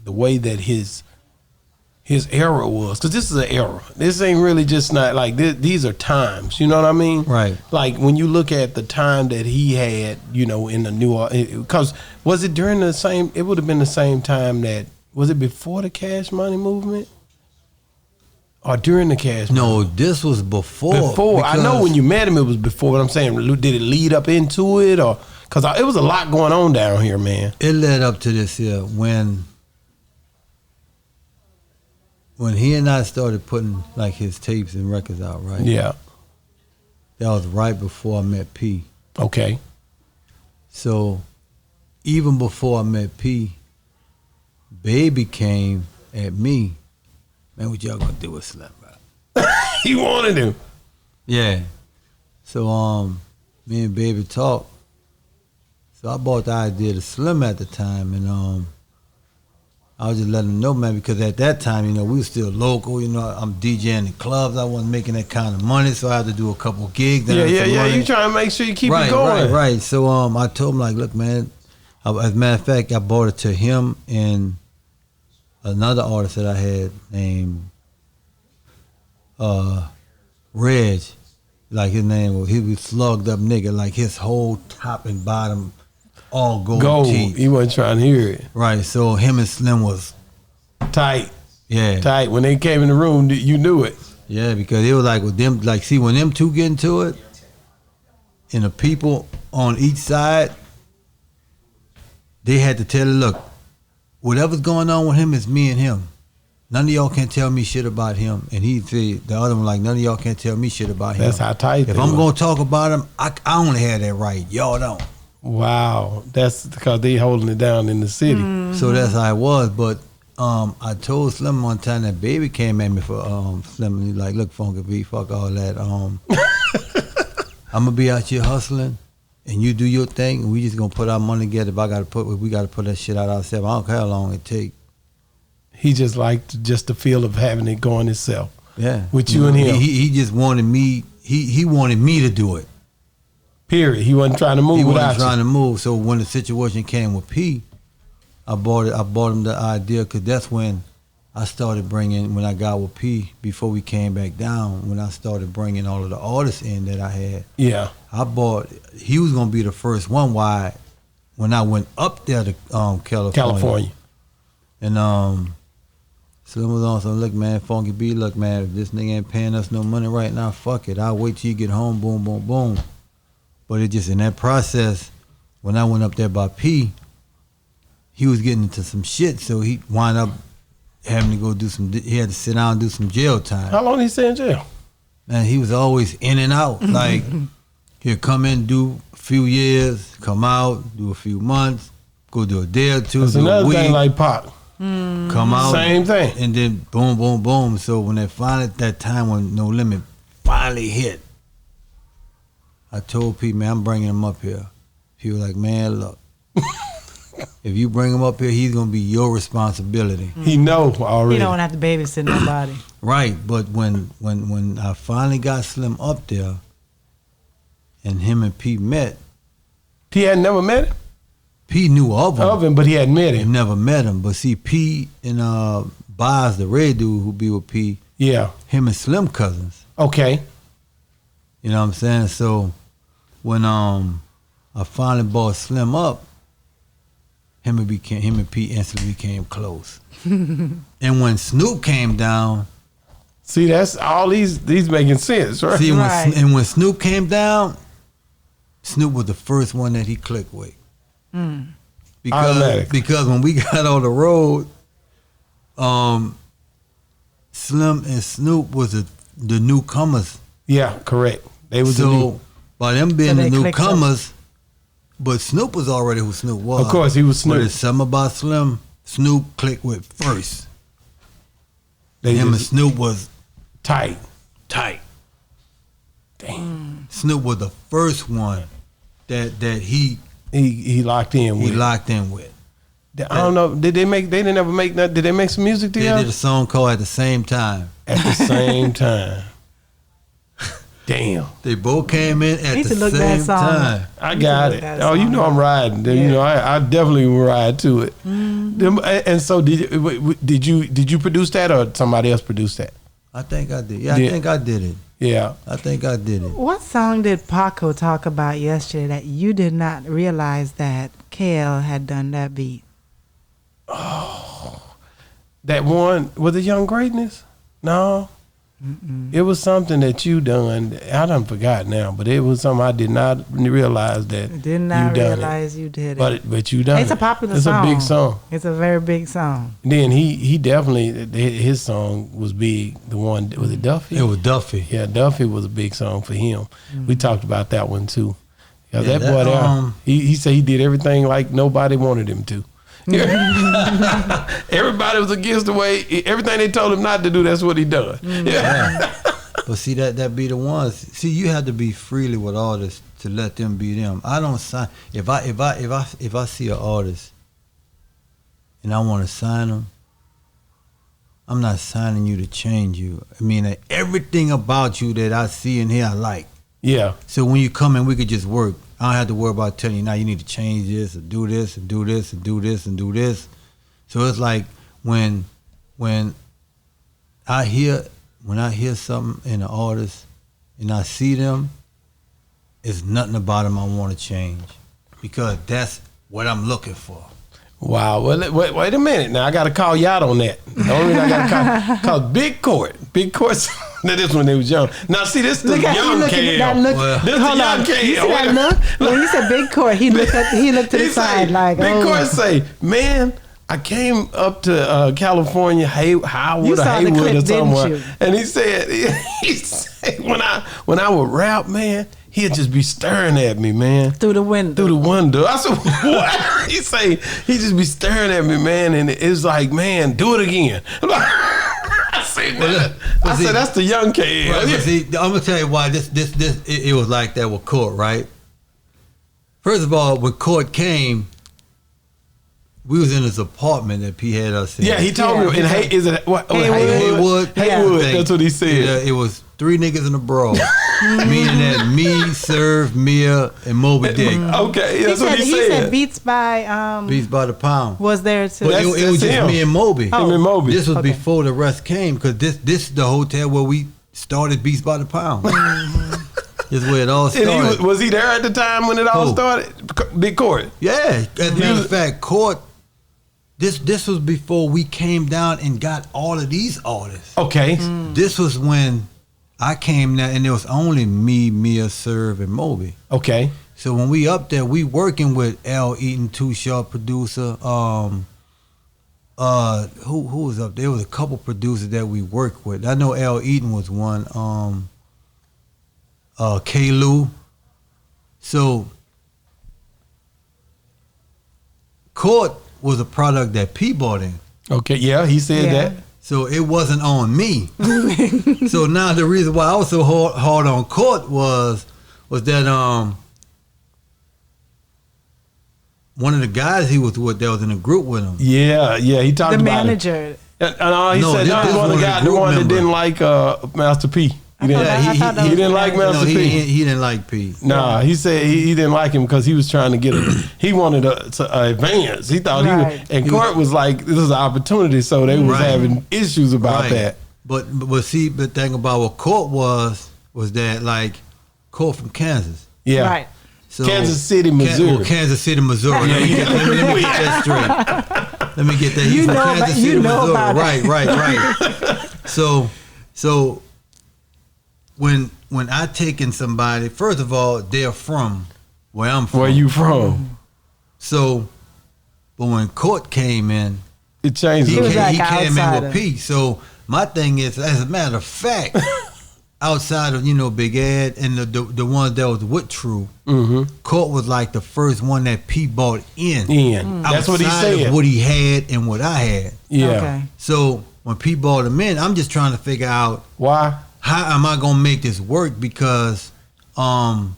the way that his era was, because this is an era. This ain't really just not like these are times. You know what I mean? Right. Like when you look at the time that he had, in the new, because was it during the same? It would have been the same time that was it before the Cash Money movement, or during the Cash? No, this was before. Before. I know when you met him, it was before. But I'm saying, did it lead up into it, or because it was a lot going on down here, man? It led up to this here when he and I started putting like his tapes and records out, right? Yeah. That was right before I met P. Okay. So even before I met P, Baby came at me. Man, what y'all gonna do with Slim, bro? He wanted him. Yeah. So me and Baby talked. So I bought the idea to Slim at the time, and I was just letting him know, man, because at that time, we were still local. I'm DJing in clubs. I wasn't making that kind of money, so I had to do a couple gigs. Yeah. You trying to make sure you keep it going. Right. So I told him, like, look, man. As a matter of fact, I bought it to him and another artist that I had named Reg. Like his name was, he was slugged up nigga. Like his whole top and bottom all gold teeth. He wasn't trying to hear it. Right. So him and Slim was tight. Yeah. Tight. When they came in the room, you knew it. Yeah, because it was like with them, like, see, when them two get into it, and the people on each side, they had to tell it, look, whatever's going on with him is me and him. None of y'all can tell me shit about him. And he said, the other one, like, none of y'all can tell me shit about him. That's how tight If I'm going to talk about him, I only have that right. Y'all don't. Wow. That's because they holding it down in the city. So that's how it was. But I told Slim one time that Baby came at me for Slim. And he like, look, Funky B, fuck all that. I'm going to be out here hustling. And you do your thing, and we just gonna put our money together. If we gotta put that shit out ourselves. I don't care how long it take. He just liked just the feel of having it going himself. Yeah, with you and him. He just wanted me. He wanted me to do it. Period. He wasn't trying to move. He wasn't trying to move. So when the situation came with P, I bought him the idea because that's when I started bringing. When I got with P, before we came back down, when I started bringing all of the artists in that I had. Yeah. He was gonna be the first one. Why? When I went up there to California. And Slim was on some, look, man, Funky B, look, man, if this nigga ain't paying us no money right now, fuck it. I'll wait till you get home, boom, boom, boom. But it just, in that process, when I went up there by P, he was getting into some shit, so he wound up having to go he had to sit down and do some jail time. How long did he stay in jail? Man, he was always in and out. Like, he'd come in, do a few years, come out, do a few months, go do a day or two, That's do another a week, thing like Pac. come out. Same thing. And then boom, boom, boom. So when that time when No Limit finally hit, I told Pete, man, I'm bringing him up here. He was like, man, look, If you bring him up here, he's gonna be your responsibility. He know already. You don't have to babysit nobody. Right, but when I finally got Slim up there, and him and Pete met, He had never met him? Pete knew of him, but he hadn't met he him. never met him. But see, Pete and Boz, the red dude who be with Pete, Yeah. him and Slim cousins. Okay. You know what I'm saying? So when I finally brought Slim up, him and Pete instantly became close. And when Snoop came down, See, that's all these making sense, right? see, Right. when Snoop came down, Snoop was the first one that he clicked with. Automatic. Because when we got on the road, Slim and Snoop was the newcomers. Yeah, correct. They was the So new. by them being they the clicked up. newcomers, but Snoop was already who Snoop was. Of course, he was But Snoop. it's something about Snoop clicked with first. They Him and just Snoop was tight. tight. Damn. Snoop was the first one that he He locked in with. locked in with. I don't know. Did they make? They didn't ever make. Did they make some music They together did a song called At the Same Time. at the same time? Damn. They both came in at Need the to look that same song up. time. I You got can it. look that Oh, you song know up. I'm riding. You Yeah. know I definitely will ride to it. And so did you produce that or somebody else produced that? I think I did. Yeah, Yeah. I think I did it. Yeah. I think I did it. What song did Paco talk about yesterday that you did not realize that KL had done that beat? That one was it Young Greatness? No. It was something that you done. I done forgot now, but it was something I did not realize that Did not you done realize you did it. it. But you done It's it. a popular It's song. a big song. It's a very big song. Then he definitely his song was big. The one was it Duffy? It was Duffy. Yeah, Duffy was a big song for him. We talked about that one too. Yeah, Yeah, that boy that, there, he said he did everything like nobody wanted him to. Everybody was against the way everything they told him not to do. That's what he done. Yeah. But see that be the ones. See, you have to be freely with artists to let them be them. I don't sign if I see an artist and I want to sign them. I'm not signing you to change you. I mean, everything about you that I see in here, I like. Yeah, So when you come in, we could just work. I don't have to worry about telling you now you need to change this or do this and do this and do this and do this. So it's like when I hear something in an artist and I see them, it's nothing about them I want to change because that's what I'm looking for. wow. Well, wait a minute. Now I got to call Yacht on that. The only reason I got to call Big Court. Now this when they was young. Now see this the Look at young that KL. look. Well, This the Hold young on. KL. You see that look? When he said Big Court, he looked to the He side say, like, Big oh. Court say, man, I came up to California, Howard You or saw the Haywood clip, or didn't somewhere, you? and he said when I would rap, man, he'd just be staring at me, man. Through the window. Through the window. I said, what? He say, he just be staring at me, man, and it's like, man, do it again. I said, that's the young kid. Right, but see, I'm gonna tell you why it was like that with Court, right? First of all, when Court came, we was in his apartment that P had us in. Yeah, he told me. And is it what? Haywood. Haywood. Thing. That's what he said. It was 3 niggas in a bro, meaning that me, Serve, Mia, and Moby Dick. Okay, that's what he said said. Beats by Beats by the pound. was there too. But it was just him. me and Moby. Him and Moby. This was Okay. before the rest came because this is the hotel where we started Beats by the Pound. This is where it all And started. was he there at the time when it all Who? started? Big Court. Yeah, as a matter of fact, Court. This was before we came down and got all of these artists. Okay. This was when I came down and there was only me, Mia, Serve, and Moby. Okay. So when we up there, we working with L. Eaton, Too Sharp producer. Who was up there? There was a couple producers that we worked with. I know L. Eaton was one. K. Lou. So Court was a product that P bought in. Okay. Yeah, he said that. So it wasn't on me. So now the reason why I was so hard on Court was that one of the guys he was with that was in a group with him. Yeah, he talked The about manager. it. He said that was one of the guys, the one that didn't like Master P. He didn't like Master P. He didn't like P. Nah, he said he didn't like him because he was trying to get he wanted to advance. He thought and Court was like, this is an opportunity, so they was having issues about that. But see, the thing about what Court was that like Court from Kansas. Yeah. Right. So, Kansas City, Missouri. Kansas City, Missouri. Let me get that straight. Let me get that. He's from Kansas City, Missouri. Right. So when I take in somebody, first of all, they're from where I'm from. Where you from? So, but when Court came in, it changed. He came in with P. So my thing is, as a matter of fact, outside of Big Ed and the ones that was with True, Court was like the first one that P bought in. That's what he said. Of what he had and what I had. Yeah. Okay. So when P bought him in, I'm just trying to figure out why. How am I gonna make this work? Because Colt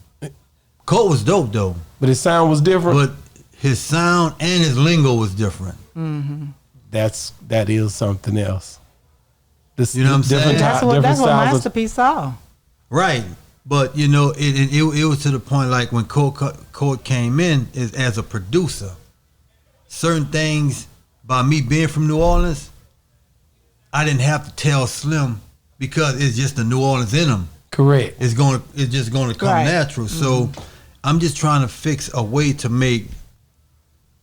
was dope though, but his sound was different. But his sound and his lingo was different. That is something else. You know what I'm saying? That's what Masterpiece saw. Right, but it was to the point like when Colt came in as a producer, certain things by me being from New Orleans, I didn't have to tell Slim. Because it's just the New Orleans in them. Correct. It's just going to come natural. So I'm just trying to fix a way to make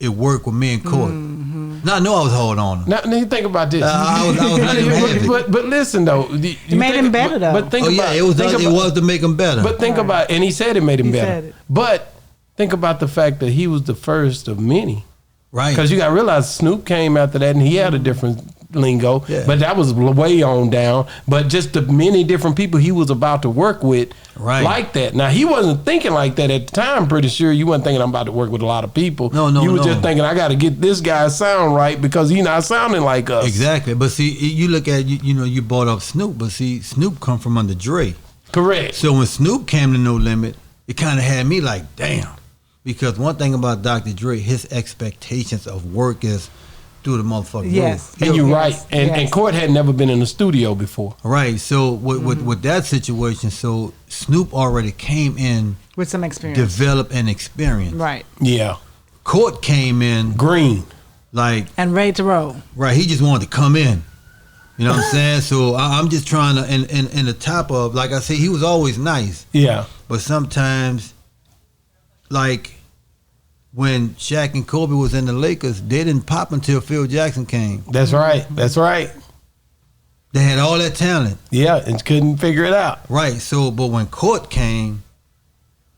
it work with me and Court. Now I know I was hard on him. Now you think about this. I was letting him have it. But listen though, it made him better though. But think about it was to make him better. But think about, and he said it made him better. But think about the fact that he was the first of many. Right. Because you got to realize Snoop came after that, and he had a different lingo, but that was way on down. But just the many different people he was about to work with like that. Now, he wasn't thinking like that at the time, pretty sure. You weren't thinking I'm about to work with a lot of people. No. You was just thinking, I got to get this guy sound right because he's not sounding like us. Exactly. But see, you look at, you brought up Snoop, but see, Snoop come from under Dre. Correct. So when Snoop came to No Limit, it kind of had me like, damn. Because one thing about Dr. Dre, his expectations of work is through the motherfucking roof. And you're right. And Court had never been in the studio before. Right. So with that situation, so Snoop already came in with some experience, developed an experience. Right. Yeah. Court came in green, and ready to roll. Right. He just wanted to come in. You know what I'm saying? So I'm just trying to, in the top of, like I say, he was always nice. Yeah. But sometimes, like, when Shaq and Kobe was in the Lakers, they didn't pop until Phil Jackson came. That's right. That's right. They had all that talent. Yeah, and couldn't figure it out. Right. So, but when Court came,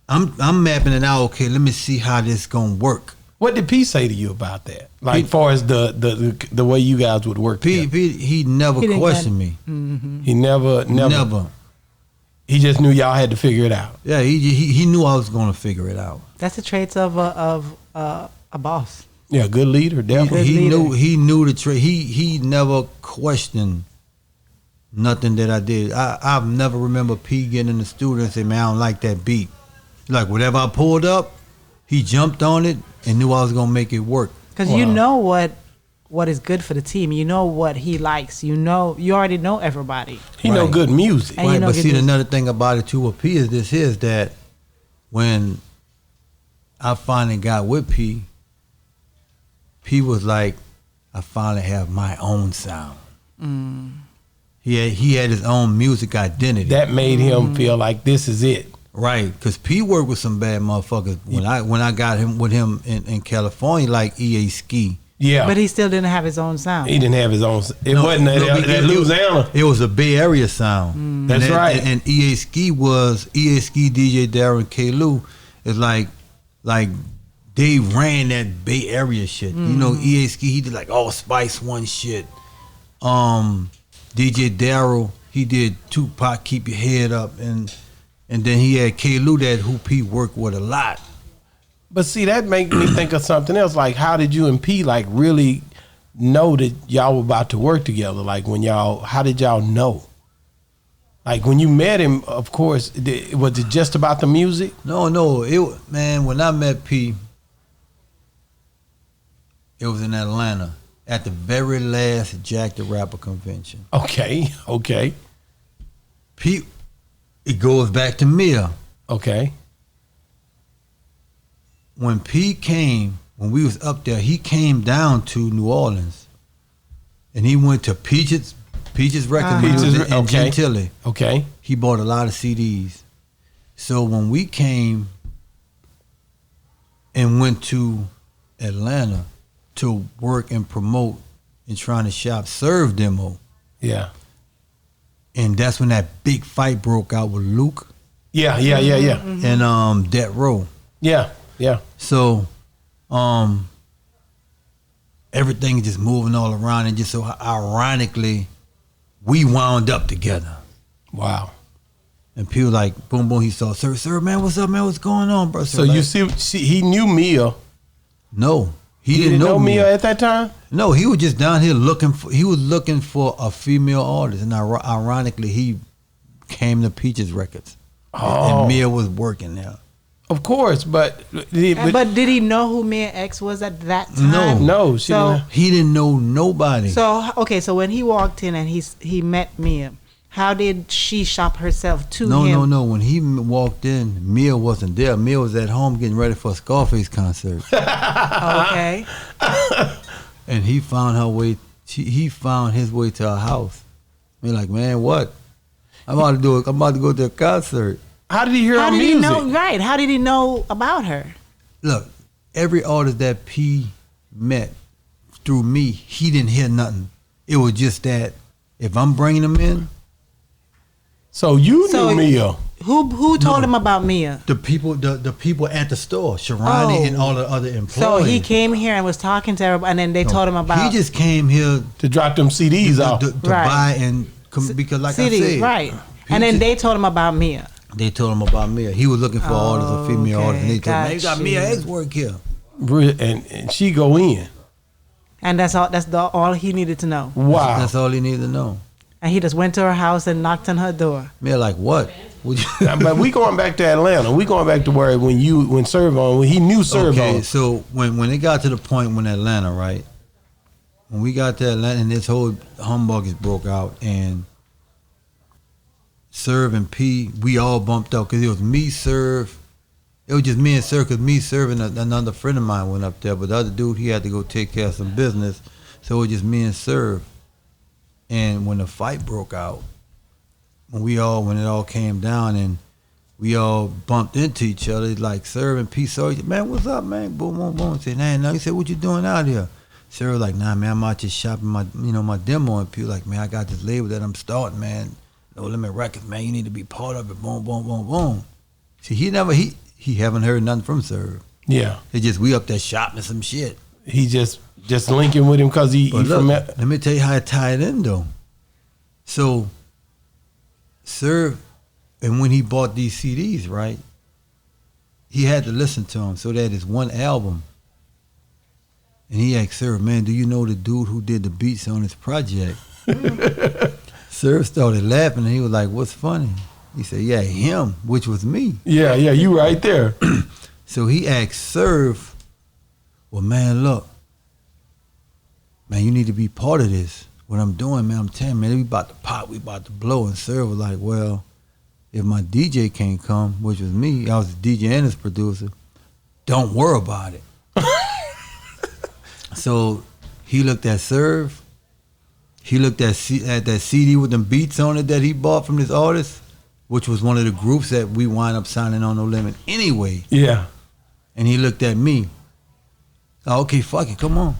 I'm mapping it out. Okay, let me see how this gonna work. What did P say to you about that? Like, as far as the way you guys would work together? He never questioned me. He never. He just knew y'all had to figure it out. Yeah, he knew I was going to figure it out. That's the traits of a boss. Yeah, good leader, definitely. He knew the trait. He never questioned nothing that I did. I've never remember P getting in the studio and say, "Man, I don't like that beat." Like whatever I pulled up, he jumped on it and knew I was going to make it work. Because you know what is good for the team. You know what he likes. You already know everybody. He know good music. Right, but see, another thing about it too with P is that when I finally got with P was like, I finally have my own sound. He had his own music identity. That made him feel like this is it. Right, because P worked with some bad motherfuckers when I got him with him in California, like EA Ski. Yeah, but he still didn't have his own sound. He didn't have his own. Wasn't that Louisiana. It was a Bay Area sound. That's right. And EA Ski, DJ Darren, and K. Lou is like they ran that Bay Area shit. You know, EA Ski, he did like all Spice One shit. DJ Darryl, he did Tupac, Keep Your Head Up, and then he had K. Lou that who P worked with a lot. But see, that make me think of something else. Like, how did you and P like really know that y'all were about to work together? Like, how did y'all know? Like, when you met him, of course, was it just about the music? No. Man, when I met P, It was in Atlanta at the very last Jack the Rapper convention. Okay. Pete, it goes back to Mia. Okay. When Pete came, when we was up there, he came down to New Orleans, and he went to Peaches record in Gentilly. Okay. He bought a lot of CDs. So when we came and went to Atlanta to work and promote and trying to shop Serve demo. Yeah. And that's when that big fight broke out with Luke. Yeah. Mm-hmm. And Death Row. Yeah. So everything is just moving all around, and just so ironically we wound up together. Wow. And people like boom boom, he saw sir man, what's up man, what's going on, bro? So like, you see he knew Mia. No. He didn't know Mia at that time? No, he was just down here looking for a female artist, and ironically he came to Peaches Records. Oh. And Mia was working there. Of course, but But did he know who Mia X was at that time? No, he didn't know nobody. So when he walked in and he met Mia, how did she shop herself to him? No. When he walked in, Mia wasn't there. Mia was at home getting ready for a Scarface concert. Okay. And he found her way. He found his way to her house. We're like, man, what? I'm about to go to a concert. How did he hear her music? He know? Right. How did he know about her? Look, every artist that P met through me, he didn't hear nothing. It was just that if I'm bringing them in. So you knew Mia. Who told him about Mia? The people at the store, Sharani and all the other employees. So he came here and was talking to everybody, and then they told him about. He just came here to drop them CDs off to buy and because like CDs, I said, right. And then they told him about Mia. They told him about Mia. He was looking for artists, a female artist, and they told him, man, you got Mia X work here. And she go in. And that's all he needed to know. Wow. That's all he needed to know. And he just went to her house and knocked on her door. Mia like, what? But we going back to Atlanta. We going back to where when he knew Servo. Okay, so when it got to the point when Atlanta, right? When we got to Atlanta and this whole humbug broke out, and Serve and P, we all bumped up because it was me, Serve. It was just me and Serve because me, Serve, and another friend of mine went up there. But the other dude, he had to go take care of some business. So it was just me and Serve. And when the fight broke out, when it all came down and we all bumped into each other, like Serve and P saw each other, man, what's up, man? Boom, boom, boom. Say, nah, no. He said, what you doing out here? Serve was like, nah, man, I'm out just shopping my demo. And P like, man, I got this label that I'm starting, man. No Limit Records, man, you need to be part of it. Boom, boom, boom, boom. See, he haven't heard nothing from Serve. Yeah. It's just we up there shopping some shit. He just linking with him because let me tell you how it tied in though. So Serve, and when he bought these CDs, right, he had to listen to them. So that is one album. And he asked Serve, man, do you know the dude who did the beats on this project? Serve started laughing and he was like, what's funny? He said, yeah, him, which was me. Yeah, you right there. So he asked Serve, well, man, look, man, you need to be part of this. What I'm doing, man, I'm telling you, man, we about to pop, we about to blow. And Serve was like, well, if my DJ can't come, which was me, I was the DJ and his producer, don't worry about it. So he looked at Serve. He looked at that CD with them beats on it that he bought from this artist, which was one of the groups that we wind up signing on No Limit anyway. Yeah. And he looked at me. Oh, okay, fuck it, come on.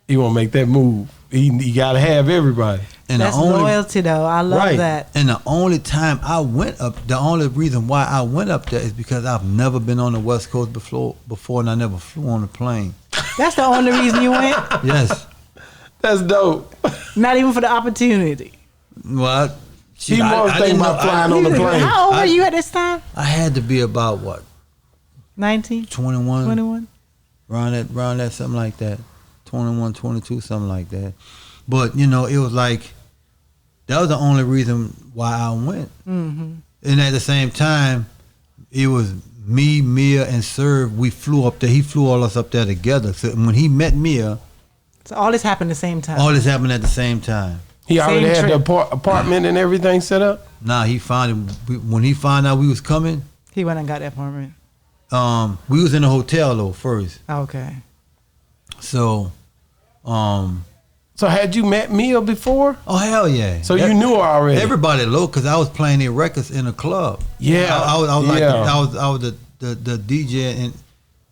He want to make that move. He got to have everybody. And that's loyalty, though. I love that. And the only time I went up, the only reason why I went up there is because I've never been on the West Coast before, and I never flew on a plane. That's the only reason you went? Yes. That's dope. Not even for the opportunity. Well, he was thinking about flying on the plane. How old were you at this time? I had to be about what? 19? 21. 21? Around that, something like that. 21, 22, something like that. But, it was like, that was the only reason why I went. Mm-hmm. And at the same time, it was me, Mia, and Serve, we flew up there. He flew all us up there together. So when he met Mia, So all this happened at the same time. all this happened at the same time. He already Same had trip. the apartment and everything set up? Nah, when he found out we was coming, He went and got the apartment. we was in a hotel though first. Okay. So, So had you met Mia before? oh hell yeah. So you knew her already? Everybody low, cause I was playing their records in a club. Yeah. I was like, Yeah. I was the DJ in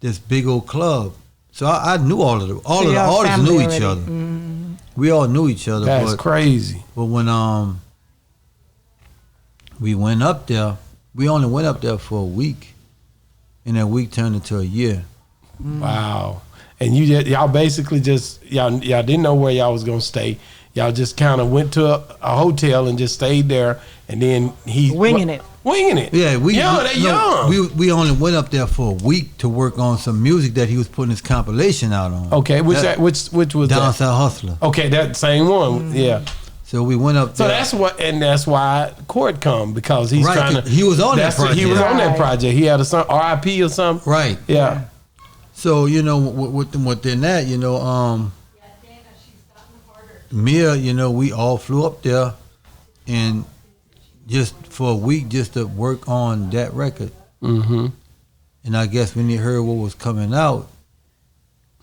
this big old club. So I knew all of the y'all artists family knew each already. other. Mhm. We all knew each other. That's but, crazy. But when we went up there, we only went up there for a week, and that week turned into a year. Wow. And y'all basically just y'all didn't know where y'all was gonna stay. Y'all just kind of went to a hotel and just stayed there, and then Winging it. Winging it. Yeah, they're young. We only went up there for a week to work on some music that he was putting his compilation out on. Okay, which was Down that? South Hustler. Okay, that same one. Yeah. So we went up So there. that's why Court come, because he's Right, trying to. he was on that project. He was on that Right. project. He had a song, RIP or something. Right. Yeah. So within that, Mia, we all flew up there, and just for a week, just to work on that record. Mm-hmm. And I guess when he heard what was coming out,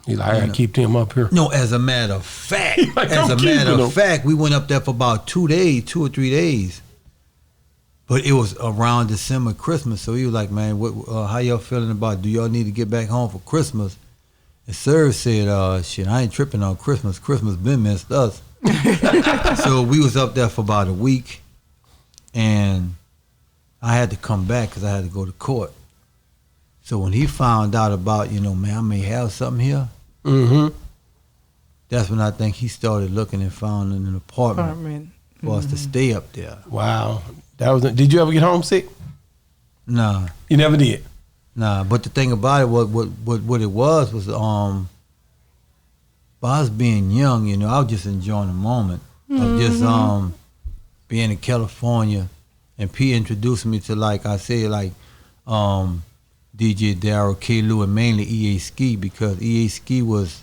He's like, I gotta keep them up here. no, as a matter of fact, Like, I'm keeping them. we went up there for about 2 or 3 days. But it was around December, Christmas. So he was like, man, how y'all feeling about, do y'all need to get back home for Christmas? And Serge said, shit, I ain't tripping on Christmas. Christmas been missed us. So we was up there for about a week. And I had to come back because I had to go to court. So when he found out about, man, I may have something here, Mm-hmm. that's when I think he started looking and found an apartment for us to stay up there. Wow. Did you ever get homesick? Nah. You never did. Nah, but the thing about it, what it was by us being young, I was just enjoying the moment of just being in California, and P introduced me to, like I said, DJ Darryl, K. Lou, and mainly EA Ski, because EA Ski was,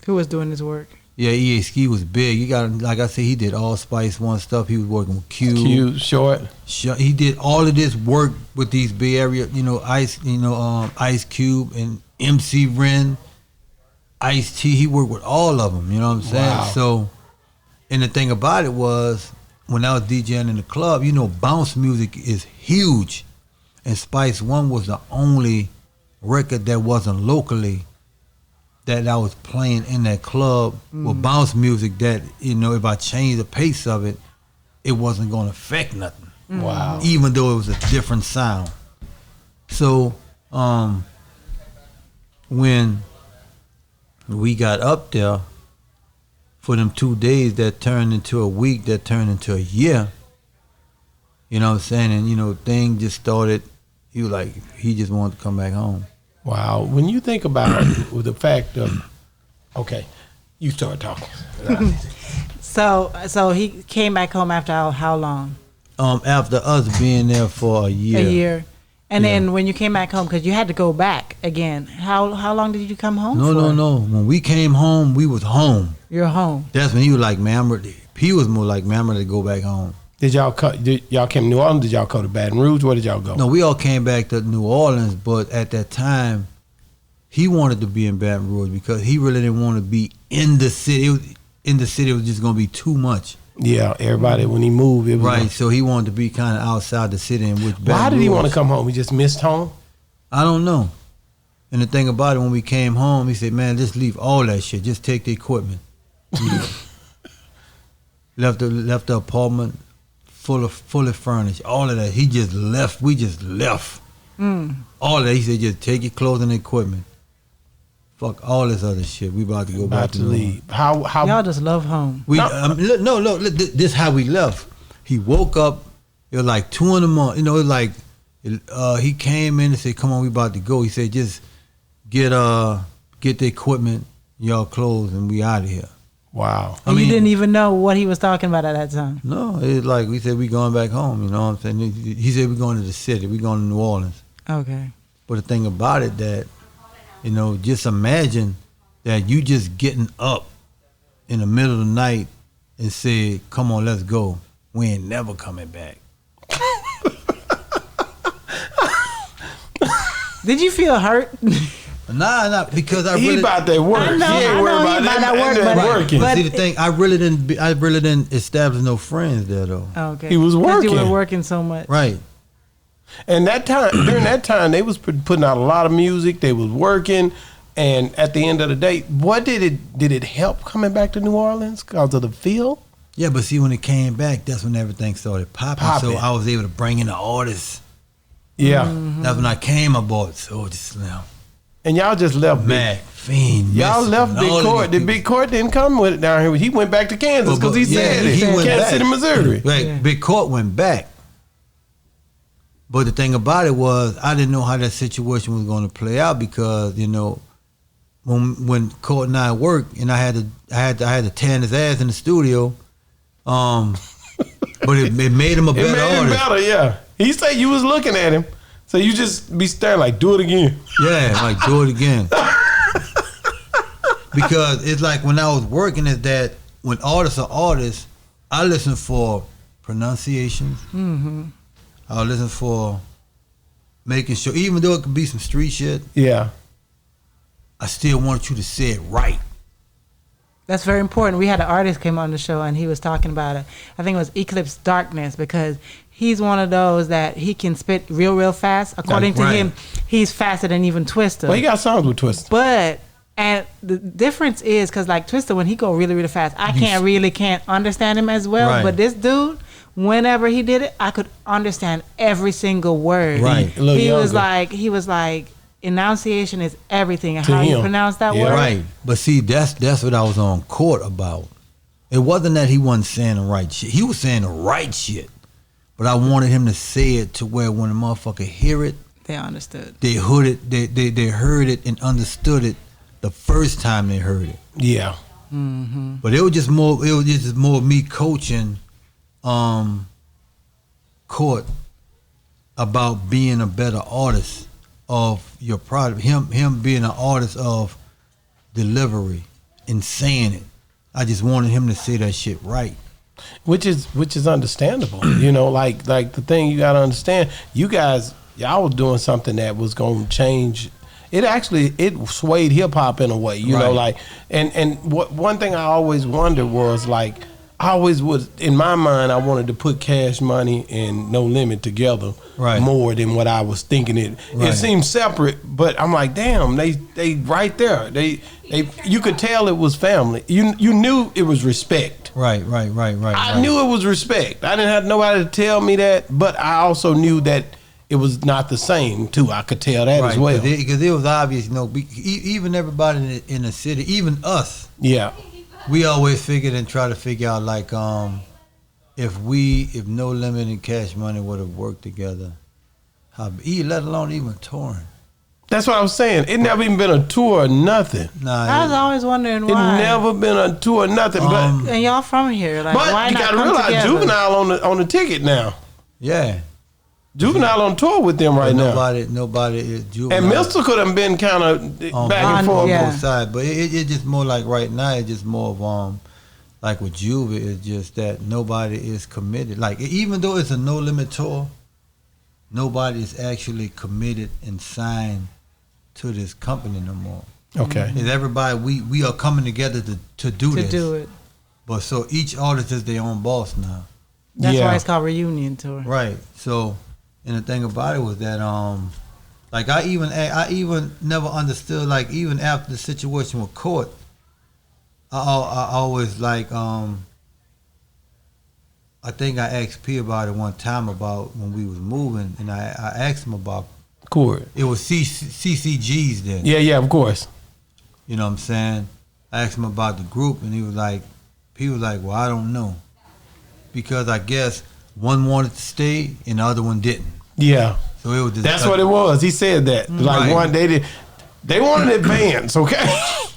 Who was doing this work? yeah, EA Ski was big. You got, like I said, he did all Spice One stuff. He was working with Q, Short. He did all of this work with these Bay Area, Ice Cube and MC Ren, Ice T. He worked with all of them. You know what I'm saying? Wow. So, and the thing about it was, when I was DJing in the club, bounce music is huge, and Spice One was the only record that wasn't locally that I was playing in that club with bounce music that, if I changed the pace of it, it wasn't going to affect nothing. Wow. Even though it was a different sound. So, when we got up there, for them 2 days that turned into a week, that turned into a year, you know what I'm saying? And, thing just started, he just wanted to come back home. Wow. When you think about the fact of, okay, you start talking. So he came back home after how long? After us being there for a year. A year. And Yeah. then when you came back home, because you had to go back again, how long did you come home for? No. When we came home, we was home. You're home. That's when he was like, man, he was more like, man, I'm ready to go back home. Did y'all came to New Orleans? Did y'all go to Baton Rouge? Where did y'all go? No, we all came back to New Orleans, but at that time, he wanted to be in Baton Rouge because he really didn't want to be in the city. In the city, it was just going to be too much. Yeah, everybody, when he moved, it was Right, so he wanted to be kind of outside the city. In which Why did he want to come home? He just missed home? I don't know. And the thing about it, when we came home, he said, man, just leave all that shit. Just take the equipment. left the apartment fully furnished. All of that. He just left. We just left. All of that. He said, just take your clothes and equipment. Fuck all this other shit. We about to go back to leave. How Y'all just love home. We look, this is how we left. He woke up. It was like 2 a.m. It was like he came in and said, "Come on, we about to go." He said, "Just get the equipment, y'all clothes, and we out of here." Wow. And you didn't even know what he was talking about at that time. No, it's like we said we going back home. You know what I'm saying? He said we're going to the city. We going to New Orleans. Okay. But the thing about it that, you know, just imagine that you just getting up in the middle of the night and said, come on, let's go. We ain't never coming back. Did you feel hurt? Nah, because I he really about that work. I know he ain't worried about that work, that working. But see, the thing, I really didn't establish no friends there though. Okay. He was 'Cause working. you were working so much. Right. And that time, during that time, they was putting out a lot of music. They was working, and at the end of the day, what did it help coming back to New Orleans because of the feel? Yeah, but see, when it came back, that's when everything started popping. So I was able to bring in the artists. Yeah, That's when I came aboard Soulja Slim, and y'all just left. Mac, Fiend. Y'all Mystikal, left and Big all of Court. these The Big Court didn't come with it down here. He went back to Kansas because he said it. he went Kansas back. City, Missouri. Right, Yeah. Big Court went back. But the thing about it was, I didn't know how that situation was going to play out because, you know, when Court and I worked, and I had to tan his ass in the studio, but it made him a better It made him artist. better, yeah. He said you was looking at him, so you just be staring like, do it again. Yeah, like do it again. Because it's like when I was working, is that when artists are artists, I listen for pronunciations. Mm-hmm. I was listening for making sure, even though it could be some street shit, Yeah. I still wanted you to say it right. That's very important. We had an artist came on the show and he was talking about it. I think it was Eclipse Darkness because he's one of those that he can spit real fast. According to Right. him, he's faster than even Twista. Well, he got songs with Twista. But and the difference is because like Twista, when he go really fast, I can't understand him as well. Right. But this dude, whenever he did it, I could understand every single word. Right. A little He was younger. like enunciation is everything and To how you him. pronounce that Yeah. word. Right. But see, that's what I was on court about. It wasn't that he wasn't saying the right shit. He was saying the right shit. But I wanted him to say it to where when a motherfucker hear it, They understood. they heard it, they heard it and understood it the first time they heard it. Yeah. Mm-hmm. But it was just more of me coaching court about being a better artist of your product. Him being an artist of delivery and saying it. I just wanted him to say that shit right. Which is understandable. You know, like the thing you gotta understand, y'all was doing something that was gonna change. It swayed hip hop in a way, you know, Right. like and one thing I always wondered was like I always was in my mind I wanted to put Cash Money and No Limit together Right. more than what I was thinking it. Right. It seemed separate, but I'm like, damn, they right there. They you could tell it was family. You knew it was respect. Right. I knew it was respect. I didn't have nobody to tell me that, but I also knew that it was not the same too. I could tell that as well. Because it was obvious, you know, even everybody in the city, even us, Yeah, we always figured and try to figure out like if No Limit and Cash Money would have worked together, let alone even touring. that's what I was saying. It never even been a tour or nothing. I was always wondering It why. never been a tour or nothing. And y'all from here, like But why you not gotta come realize together? Juvenile on the ticket now. Yeah. Juvenile on tour with them right now. Nobody is Juvenile. And Mystikal done been kind of back and forth. yeah. both sides, but it's just more like right now. It's just more of like with Juve, it's just that nobody is committed. Like even though it's a No Limit tour, nobody is actually committed and signed to this company no more. Okay. Is everybody we are coming together to do to this. do it. But so each artist is their own boss now. That's Yeah. why it's called reunion tour. Right. So, and the thing about it was that, like I even never understood. Like even after the situation with Court, I always like I think I asked P about it one time about when we was moving, and I asked him about Cool. it was CCGs then. Yeah, of course. You know what I'm saying? I asked him about the group, and he was like, well, I don't know, because I guess one wanted to stay and the other one didn't. Yeah. So it was just, That's what it was. He said that. Like Right. one they wanted advance, okay?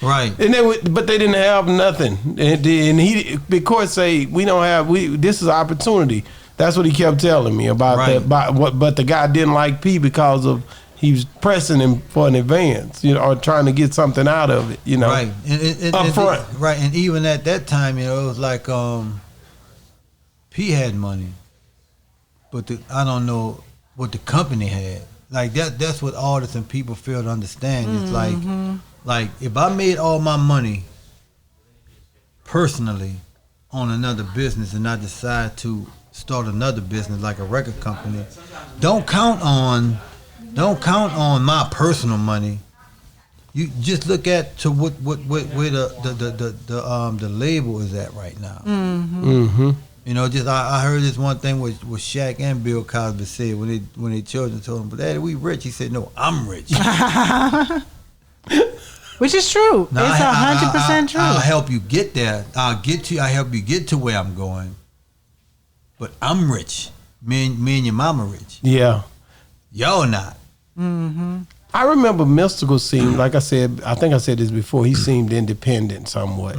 Right. And but they didn't have nothing. And he because say this is opportunity. That's what he kept telling me about Right. that. But the guy didn't like P because of he was pressing him for an advance, or trying to get something out of it, Right, up front. Right, and even at that time, it was like P had money, but I don't know what the company had. Like that's what artists and people fail to understand. It's like if I made all my money personally on another business and I decide to start another business like a record company, don't count on my personal money. You just look at to where the label is at right now. I heard this one thing with Shaq and Bill Cosby said when their children told him, "But Daddy, we rich." He said, "No, I'm rich." Which is true. It's 100% true. I'll help you get there. I'll help you get to where I'm going. But I'm rich. Me and your mama rich. Yeah. Y'all not. I remember Mystikal seemed, like I said, I think I said this before, he seemed independent somewhat.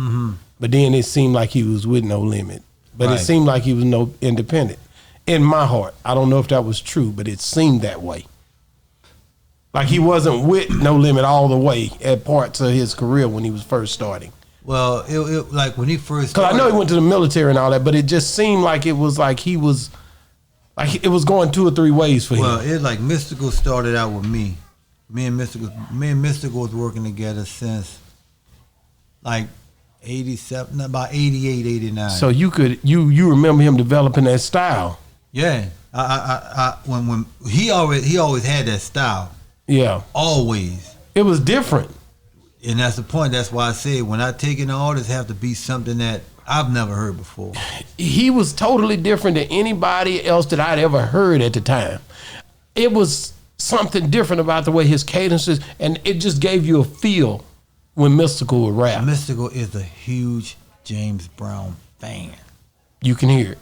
But then it seemed like he was with No Limit. But it seemed like he was no independent. In my heart. I don't know if that was true, but it seemed that way. Like he wasn't with No Limit all the way at parts of his career when he was first starting. Well, it like when he first started. Because I know he went to the military and all that, but it just seemed like it was like he was, like it was going 2 or 3 ways for him. Well, it's like Mystikal started out with me. Me and Mystikal was working together since like 87, about 88, 89. So you remember him developing that style? Yeah, when he always had that style. Yeah, always. It was different, and that's the point. That's why I said when I take in the artists, have to be something that I've never heard before. He was totally different than anybody else that I'd ever heard at the time. It was something different about the way his cadences, and it just gave you a feel when Mystikal would rap. Mystikal is a huge James Brown fan. You can hear it.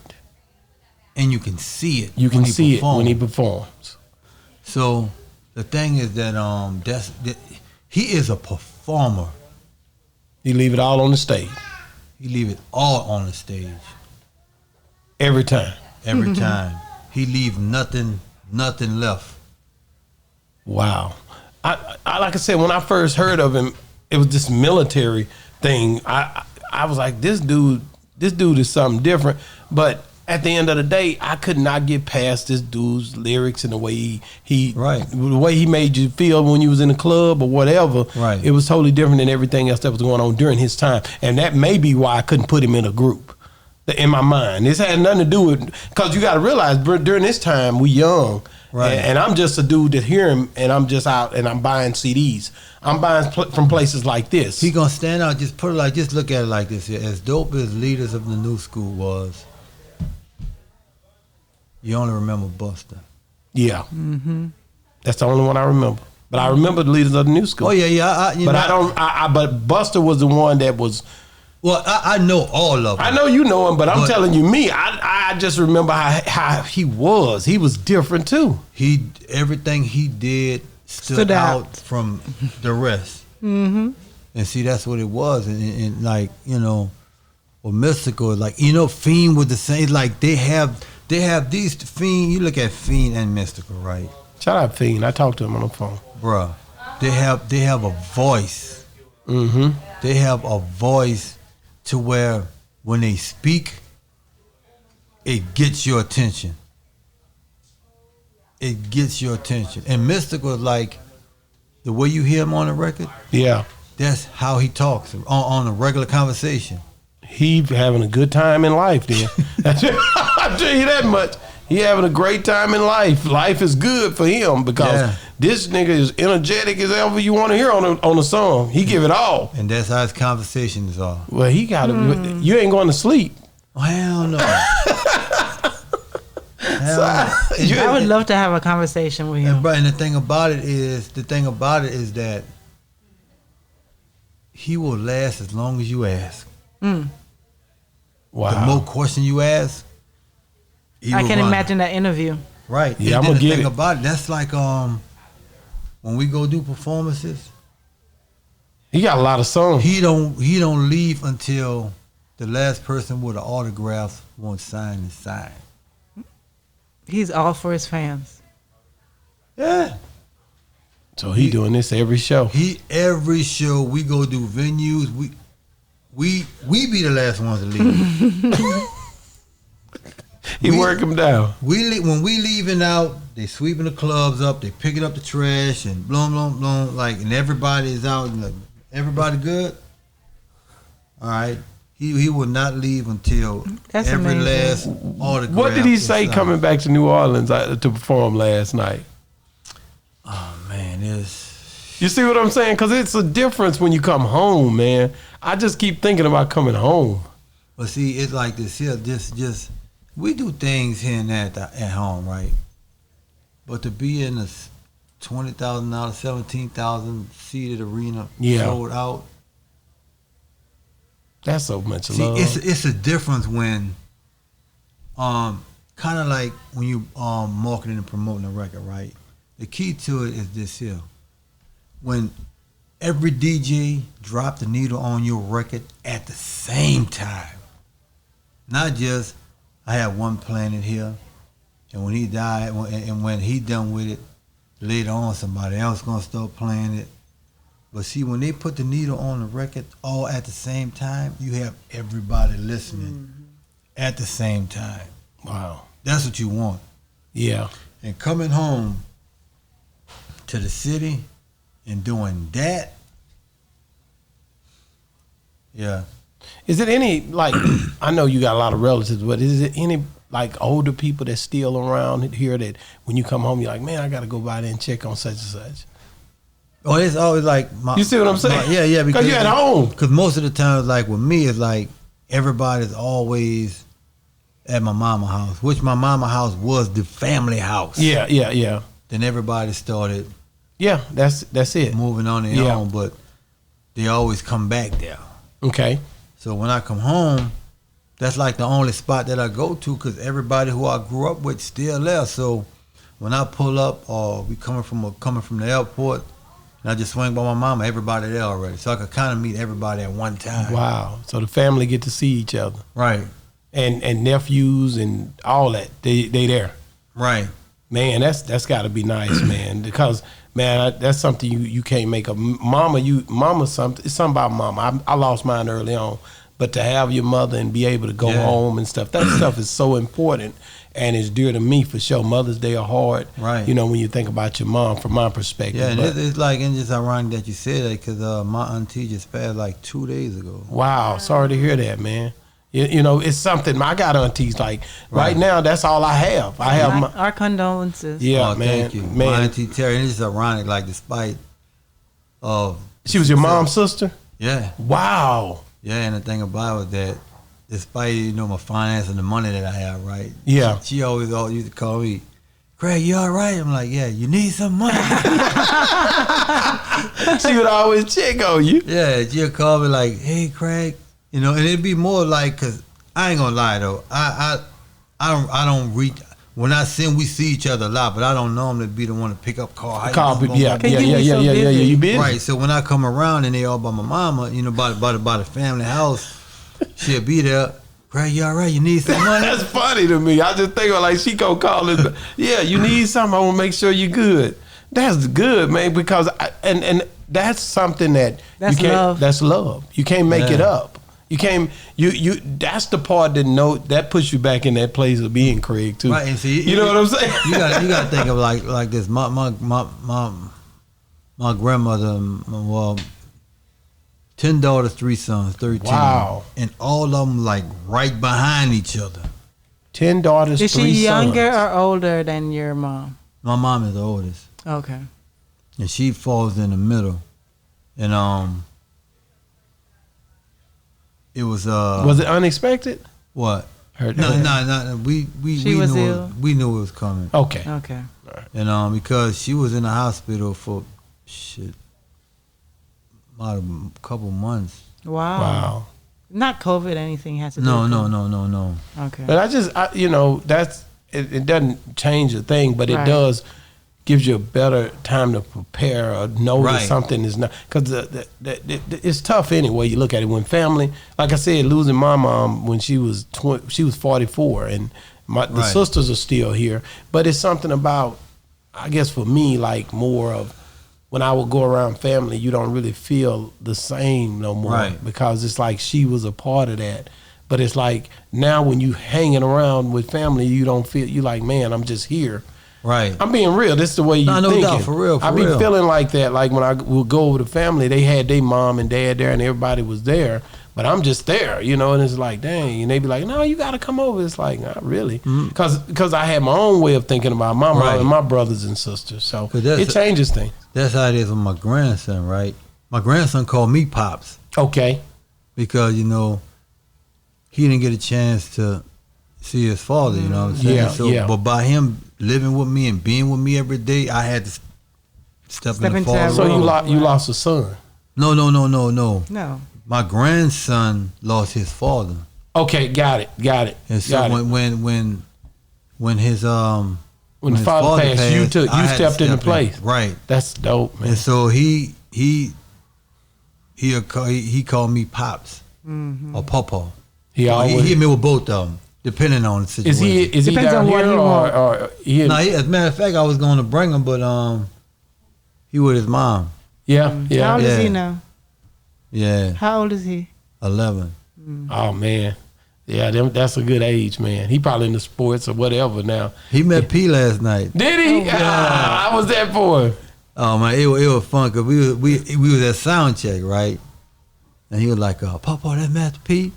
And you can see it. You can see it when he performs. So the thing is that he is a performer. He leave it all on the stage. He leave it all on the stage. Every time. Every time. He leave nothing left. Wow. I like I said, when I first heard of him, it was this military thing. I was like, this dude is something different. But at the end of the day, I could not get past this dude's lyrics and the way the way he made you feel when you was in the club or whatever. Right. It was totally different than everything else that was going on during his time. And that may be why I couldn't put him in a group in my mind. This had nothing to do with, because you got to realize during this time, we young. Right. And I'm just a dude that hear him, and I'm just out and I'm buying CDs. I'm buying from places like this. He gonna stand out. Just put it like, just look at it like this. As dope as Leaders of the New School was, you only remember Buster. Yeah. That's the only one I remember. But I remember the Leaders of the New School. Oh yeah. But Buster was the one that was. Well, I know all of them. I know you know him, but I'm telling you, I just remember how he was. He was different too. Everything he did stood out from the rest. And see, that's what it was. And like, well, Mystikal, like, Fiend was the same. Like they have these Fiend. You look at Fiend and Mystikal, right? Shout out Fiend. I talked to him on the phone, bruh. They have a voice. They have a voice to where when they speak, it gets your attention. It gets your attention. And Mystikal, like, the way you hear him on the record, yeah, that's how he talks on a regular conversation. He having a good time in life, then. I'll tell you that much. He having a great time in life. Life is good for him because this nigga is energetic as ever you want to hear on a song. He give it all. And that's how his conversations are. Well, he got to. You ain't going to sleep. Oh, hell no. I would love to have a conversation with him. And the thing about it is that he will last as long as you ask. Wow. The more question you ask, I can imagine that interview. Right. Yeah, I'm gonna get it. The thing about it, that's like when we go do performances. He got a lot of songs. He don't leave until the last person with an autograph wants sign. He's all for his fans. Yeah. So he doing this every show. Every show we go do venues. We be the last ones to leave. He work him down. When we leaving out, they sweeping the clubs up, they picking up the trash and blah blah blah, like, and everybody is out and like, everybody good. All right, he will not leave until That's every amazing. last autograph. What did he say coming back to New Orleans to perform last night? Oh man, You see what I'm saying? Because it's a difference when you come home, man. I just keep thinking about coming home. But see, it's like this here. Just we do things here and there at home, right? But to be in a $20,000, $17,000 seated arena sold out. That's so much See, love. it's a difference when, kind of like when you marketing and promoting a record, right? The key to it is this here. When every DJ drop the needle on your record at the same time. Not just, I have one playing it here, and when he died, and when he done with it, later on somebody else gonna start playing it. But see, when they put the needle on the record all at the same time, you have everybody listening at the same time. Wow. That's what you want. Yeah. And coming home to the city and doing that, yeah. Is it any, like, I know you got a lot of relatives, but is it any, like, older people that's still around here that when you come home, you're like, man, I got to go by there and check on such and such? Oh, it's always like you see what I'm saying? Yeah, because you're at home. Because most of the time, like with me, it's like everybody's always at my mama's house, which my mama's house was the family house. Yeah. Then everybody started. Yeah, that's it. Moving on their own, but they always come back there. Okay. So when I come home, that's like the only spot that I go to because everybody who I grew up with still there. So when I pull up, or we coming from the airport. And I just swing by my mama, everybody there already. So I could kind of meet everybody at one time. Wow. So the family get to see each other. Right. And nephews and all that. They there. Right. Man, that's got to be nice, man. Because, man, that's something you can't make a mama something. It's something about mama. I lost mine early on. But to have your mother and be able to go home and stuff, that stuff is so important. And it's dear to me for sure. Mother's Day are hard, right? You know, when you think about your mom, from my perspective. Yeah, and it's like, and it's ironic that you said that because my auntie just passed like 2 days ago. Wow, sorry to hear that, man. You know, it's something. I got aunties like right now. That's all I have. I have our condolences. Yeah, man. Thank you, man. My auntie Terry. And it's just ironic, like despite she was your mom's sister. Yeah. Wow. Yeah, and the thing about it was that despite, my finance and the money that I have, right? Yeah. She always used to call me, Craig, you all right? I'm like, yeah, you need some money. She would always check on you. Yeah, she'll call me like, hey, Craig. And it'd be more like, because I ain't going to lie, though. I don't reach. When we see each other a lot, but I don't normally be the one to pick up call. Yeah. You busy. Right, so when I come around and they all by my mama, by the family house, she'll be there. Craig, you all right? You need some money? That's funny to me. I just think like she gonna call it. Yeah, you need something. I want to make sure you're good. That's good, man. Because and that's something that that's you can't. Love. That's love. You can't make it up. You can't. You. That's the part that puts you back in that place of being Craig too. Right, and see, you know what I'm saying? You got to think of like this. My grandmother, well, 10 daughters, 3 sons, 13. Wow. And all of them like right behind each other. 10 daughters, 3 sons. Is she younger or older than your mom? My mom is the oldest. Okay. And she falls in the middle. And it was Was it unexpected? What? No. We was ill. We knew it was coming. Okay. And because she was in the hospital for about a couple months. Wow. Not COVID, anything has to do No. Okay. But that's it doesn't change a thing, but it does gives you a better time to prepare or know that something is not, because it's tough anyway. You look at it when family, like I said, losing my mom when she was 44, and the sisters are still here, but it's something about, I guess for me, like more of when I would go around family, you don't really feel the same no more. Right. Because it's like she was a part of that. But it's like now when you hanging around with family, you don't feel, you like, man, I'm just here. Right. I'm being real. This is the way you no thinking. doubt, for real. I be feeling like that. Like when I would go over to family, they had their mom and dad there, and everybody was there. But I'm just there, you know. And it's like, dang. And they be like, no, you got to come over. It's like, not really, because I had my own way of thinking about my mom and my brothers and sisters. So it changes things. That's how it is with my grandson, right? My grandson called me Pops. Okay. Because he didn't get a chance to see his father. You know what I'm saying? Yeah. So, but by him living with me and being with me every day, I had to step in the father's So role. you lost a son. No. No. My grandson lost his father. Okay, got it. And so when his when his father passed, you stepped into place. Right. That's dope, man. And so he called me Pops or Papa. He hit me with both of them, depending on the situation. Is he Depends down on what here he want. or he? No, as a matter of fact, I was going to bring him, but he with his mom. Yeah. How old is he now? Yeah. How old is he? 11. Oh man, yeah, that's a good age, man. He probably in the sports or whatever now. He met P last night. Did he? I was there for him. Oh man, it was fun because we was at sound check, right? And he was like, "Papa, that Master P."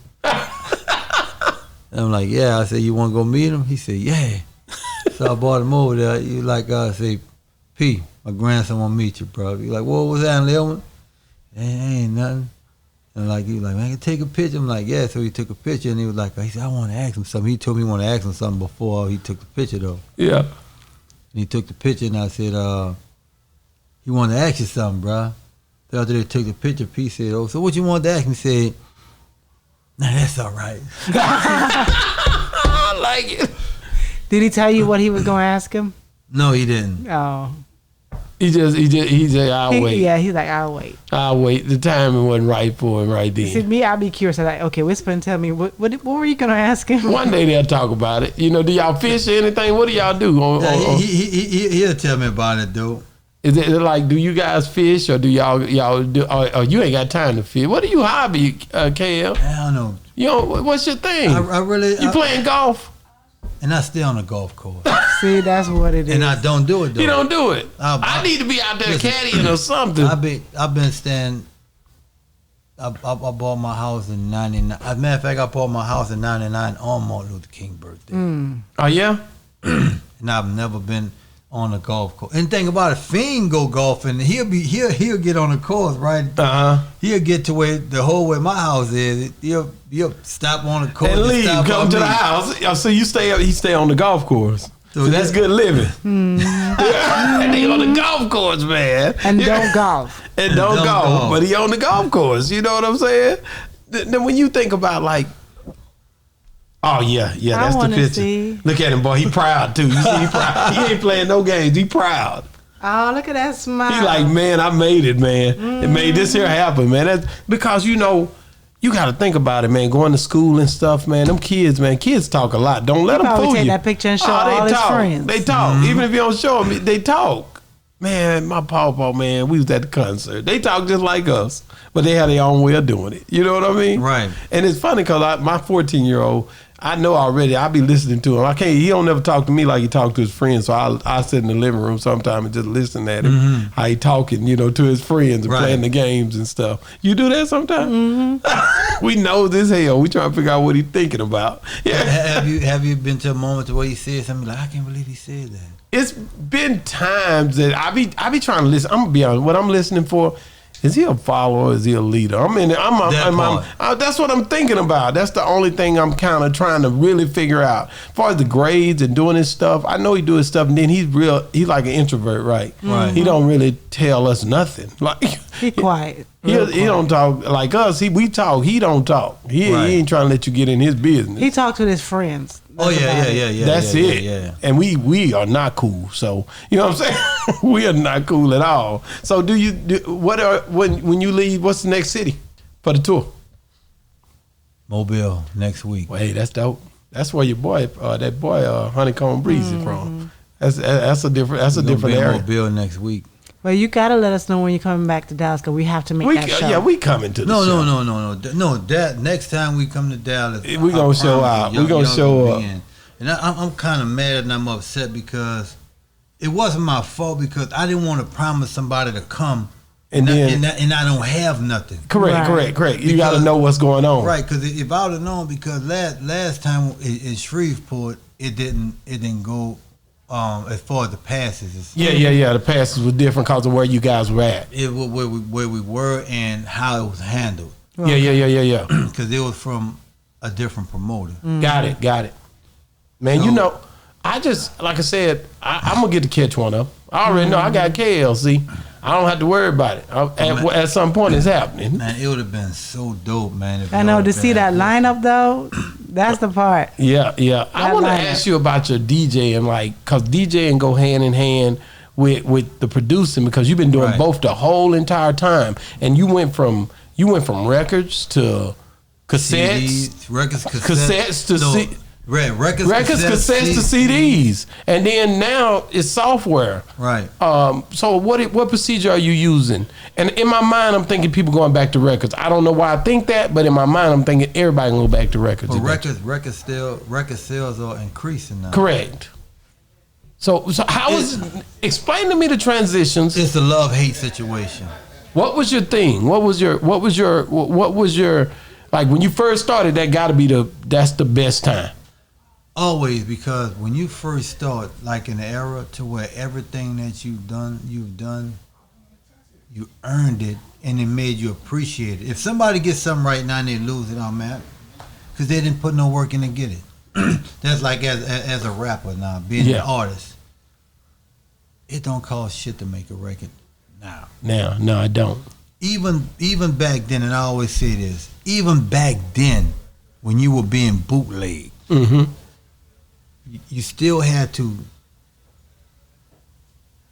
And I'm like, "Yeah." I said, "You want to go meet him?" He said, "Yeah." So I brought him over there. He was like, "I say, P, my grandson want to meet you, bro." He like, "What was that, Leon?" Ain't nothing. And like he was like, "Man, I can take a picture." I'm like, "Yeah." So he took a picture, and he was like, he said, "I want to ask him something." He told me he wanted to ask him something before he took the picture, though. Yeah. And he took the picture, and I said, he wanted to ask you something, bro. So after they took the picture, P said, "Oh, so what you wanted to ask me?" He said, "Nah, that's all right." I like it. Did he tell you what he was going to ask him? No, he didn't. Oh. He just, I'll wait. Yeah, he's like, I'll wait. I'll wait. The timing wasn't right for him right then. See, me, I'll be curious. I'm like, okay, whisper and tell me, what were you going to ask him? One day they'll talk about it. Do y'all fish or anything? What do y'all do? He'll tell me about it, though. Is it like, do you guys fish or do y'all do, or you ain't got time to fish? What do you hobby, KL? I don't know. What's your thing? You playing golf? And I stay on the golf course. See, that's what it is. And I don't do it, though. You don't do it. I need to be out there caddying or something. I've been staying. I bought my house in 99. As a matter of fact, I bought my house in 99 on Martin Luther King birthday. Oh, yeah? And I've never been on a golf course. And think about it, Fiend go golfing. He'll get on the course, right? He'll get to where the whole way my house is. He'll stop on the course and leave. Come to the house. So you he stay on the golf course. So that's good living. They on the golf course, man. And don't golf. And don't golf. But he on the golf course. You know what I'm saying? Then when you think about like, oh yeah, that's the picture. See. Look at him, boy. He proud too. You see, he proud. He ain't playing no games. He proud. Oh, look at that smile. He like, man, I made it, man. It made this here happen, man. That's because you got to think about it, man. Going to school and stuff, man. Them kids, man. Kids talk a lot. Don't let them fool take you. That picture and show all his friends. They talk. Even if you don't show them, they talk. Man, my pawpaw, man, we was at the concert. They talk just like us, but they had their own way of doing it. You know what I mean? Right. And it's funny because my 14-year-old, I know already. I be listening to him. He don't never talk to me like he talk to his friends. So I sit in the living room sometime and just listen at him. How he talking, to his friends and playing the games and stuff. You do that sometimes? We know this hell. We trying to figure out what he thinking about. Yeah. Have you been to a moment where he said something like, I can't believe he said that? It's been times that I be trying to listen. I'm gonna be honest. What I'm listening for. Is he a follower or is he a leader? That's what I'm thinking about. That's the only thing I'm kind of trying to really figure out. As far as the grades and doing his stuff, I know he do his stuff, and then he's like an introvert, right? Right. He don't really tell us nothing. Like he quiet. He don't talk like us. We talk. He don't talk. He ain't trying to let you get in his business. He talks with his friends. Yeah. That's it. Yeah. And we are not cool. So you know what I'm saying? We are not cool at all. So when you leave? What's the next city for the tour? Mobile next week. Well, hey, that's dope. That's where your boy, Honeycomb Breeze is from. That's a different area. Mobile next week. Well, you gotta let us know when you're coming back to Dallas, because we have to make that show. Yeah, we coming to the show. No. That next time we come to Dallas, we gonna show out. We gonna show up. And I'm kind of mad and I'm upset because it wasn't my fault, because I didn't want to promise somebody to come and I don't have nothing. Correct. You got to know what's going on. Right, because if I would have known, because last time in Shreveport, it didn't go as far as the passes. Yeah. The passes were different because of where you guys were at. It was where we were and how it was handled. Yeah. Because it was from a different promoter. Got it. Man, so, I just, like I said, I'm going to get to catch one up. I already know I got KLC. I don't have to worry about it. At some point, it's happening. Man, it would have been so dope, man. I know, to see that lineup, though, that's the part. Yeah. I want to ask you about your DJing, because DJing go hand in hand with the producing, because you've been doing both the whole entire time. And you went from records to cassettes, cassettes to records, cassettes to CDs, and then now it's software. Right. So what procedure are you using? And in my mind, I'm thinking people going back to records. I don't know why I think that, but in my mind, I'm thinking everybody can go back to records. But record sales are increasing now. Correct. So how explain to me the transitions. It's a love-hate situation. What was your thing? What was your like when you first started? That got to be that's the best time. Always, because when you first start, like in the era to where everything that you've done, you earned it, and it made you appreciate it. If somebody gets something right now and they lose it, I'm mad, because they didn't put no work in to get it. That's like as a rapper now, being an artist. It don't cost shit to make a record now. No, I don't. Even back then, and I always say this, even back then, when you were being bootlegged, you still had to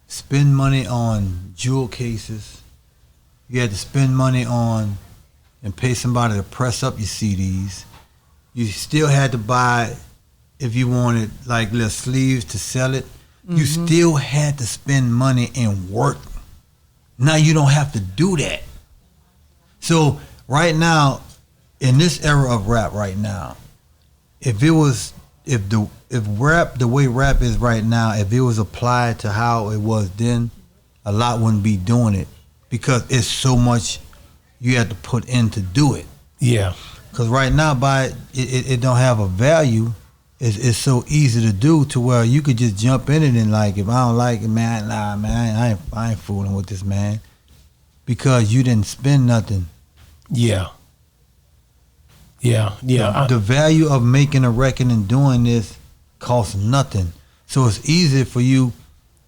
spend money on jewel cases. You had to spend money on and pay somebody to press up your CDs. You still had to buy, if you wanted like little sleeves to sell it, you still had to spend money and work. Now you don't have to do that. So right now, in this era of rap right now, if rap, the way rap is right now, if it was applied to how it was then, a lot wouldn't be doing it, because it's so much you have to put in to do it. Yeah. Because right now, it don't have a value. It's so easy to do, to where you could just jump in it and, like, if I don't like it, man, I ain't fooling with this, man, because you didn't spend nothing. Yeah. The value of making a record and doing this costs nothing, so it's easy for you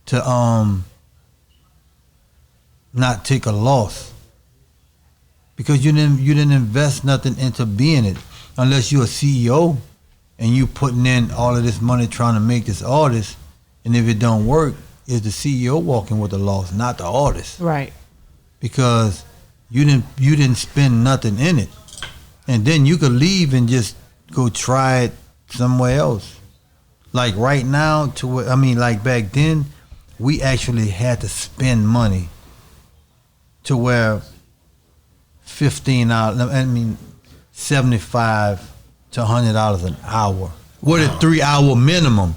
to not take a loss, because you didn't invest nothing into being it, unless you're a CEO and you putting in all of this money trying to make this artist, and if it don't work, it's the CEO walking with the loss, not the artist. Right. Because you didn't spend nothing in it. And then you could leave and just go try it somewhere else. Like right now, like back then, we actually had to spend money to where $75 to $100 an hour with a 3-hour minimum.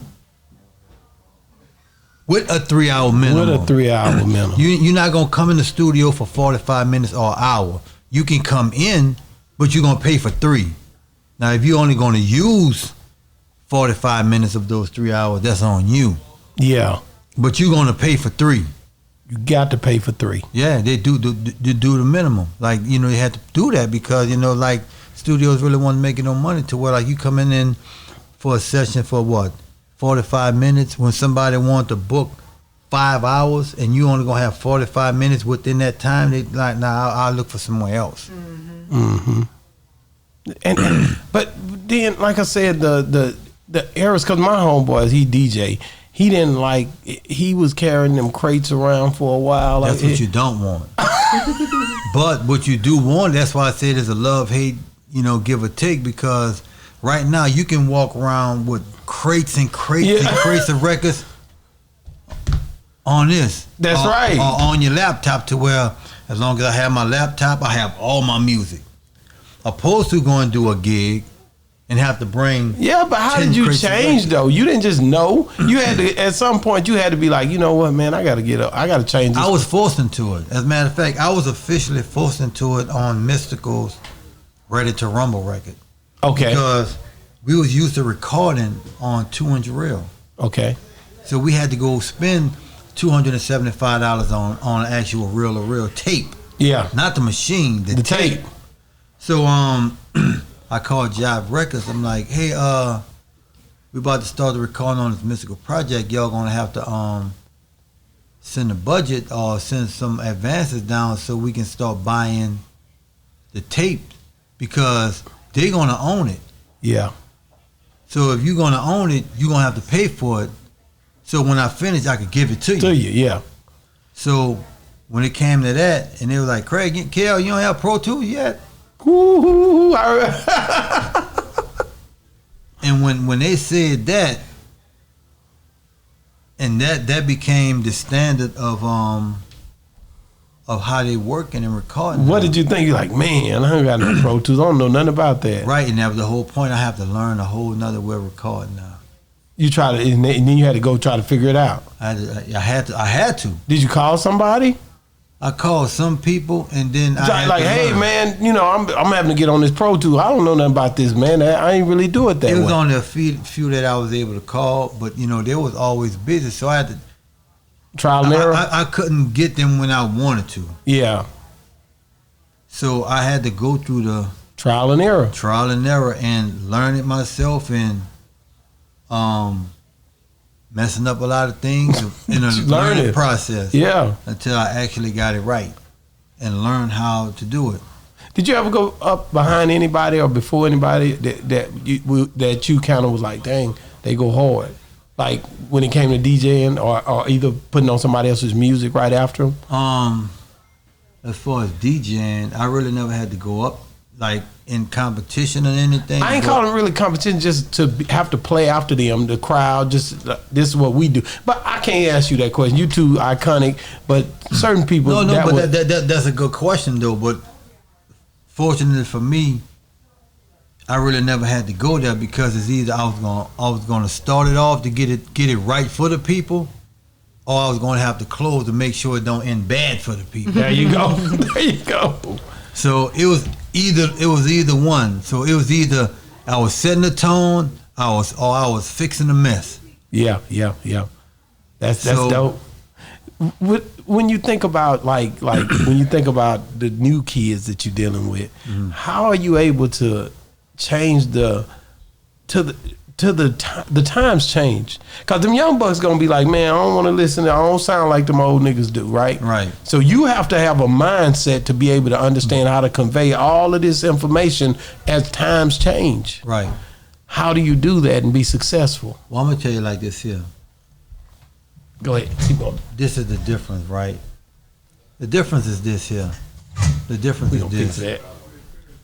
With a 3-hour minimum. You're not gonna come in the studio for 45 minutes or an hour. You can come in, but you're gonna pay for 3. Now, if you're only gonna use 45 minutes of those 3 hours, that's on you. Yeah. But you're gonna pay for 3. You got to pay for 3. Yeah, they do the minimum. Like, they had to do that because, like, studios really wasn't making no money, to where, like, you coming in for a session for what, 45 minutes, when somebody wanted to book 5 hours and you only gonna have 45 minutes within that time, they like, nah, I'll look for somewhere else. And but then, like I said, the errors, because my homeboys, he DJ, he didn't like, he was carrying them crates around for a while. That's what you don't want. But what you do want, that's why I said it's a love-hate, give or take, because right now you can walk around with crates and crates and crates of records. on this. That's right. Or on your laptop, to where as long as I have my laptop, I have all my music. Opposed to going to do a gig and have to bring. Yeah, but how did you change though? You didn't just know. You had to, at some point, you had to be like, you know what, man, I got to get up. I got to change this. I was forced into it. As a matter of fact, I was officially forced into it on Mystikal's Ready to Rumble record. Okay. Because we was used to recording on 200 reel. Okay. So we had to go spend $275 on an actual reel tape. Yeah. Not the machine, the tape. So I called Jive Records. I'm like, hey, we about to start the recording on this Mystikal project. Y'all gonna have to send a budget or send some advances down so we can start buying the tape, because they're gonna own it. Yeah. So if you're gonna own it, you're gonna have to pay for it. So when I finish, I could give it to you. To you, yeah. So when it came to that, and they were like, Craig, Kel, you don't have Pro Tools yet? Ooh, and when they said that, and that became the standard of how they working and recording. What did you think? You're like, man, I ain't got no Pro Tools. I don't know nothing about that. Right, and that was the whole point. I have to learn a whole nother way of recording now. You try to, and then you had to go try to figure it out. I had to. Did you call somebody? I called some people, and then hey man, you know, I'm having to get on this Pro Tool. I don't know nothing about this, man. I ain't really do it that way. It was only a few that I was able to call, but you know, they was always busy, so I had to trial and error. I couldn't get them when I wanted to. Yeah. So I had to go through the trial and error and learn it myself, and messing up a lot of things in a learning process. Yeah. Until I actually got it right and learned how to do it. Did you ever go up behind anybody or before anybody that you kind of was like, dang, they go hard? Like when it came to DJing or either putting on somebody else's music right after them? As far as DJing, I really never had to go up like in competition or anything. I ain't calling it really competition, just to have to play after them, the crowd, just this is what we do. But I can't ask you that question. You too iconic, but certain people. That's a good question though. But fortunately for me, I really never had to go there, because it's either I was gonna start it off to get it right for the people, or I was gonna have to close to make sure it don't end bad for the people. There you go. There you go. So it was either one. So it was either I was setting the tone, I was fixing the mess. Yeah. That's dope. When you think about like when you think about the new kids that you're dealing with, mm-hmm. how are you able to change the times change? Because them young bucks gonna be like, man, I don't want to listen. I don't sound like them old niggas do, right? Right. So you have to have a mindset to be able to understand how to convey all of this information as times change. Right. How do you do that and be successful? Well, I'm gonna tell you like this here. Go ahead. Keep going. This is the difference, right? The difference is this here. The difference is this. That.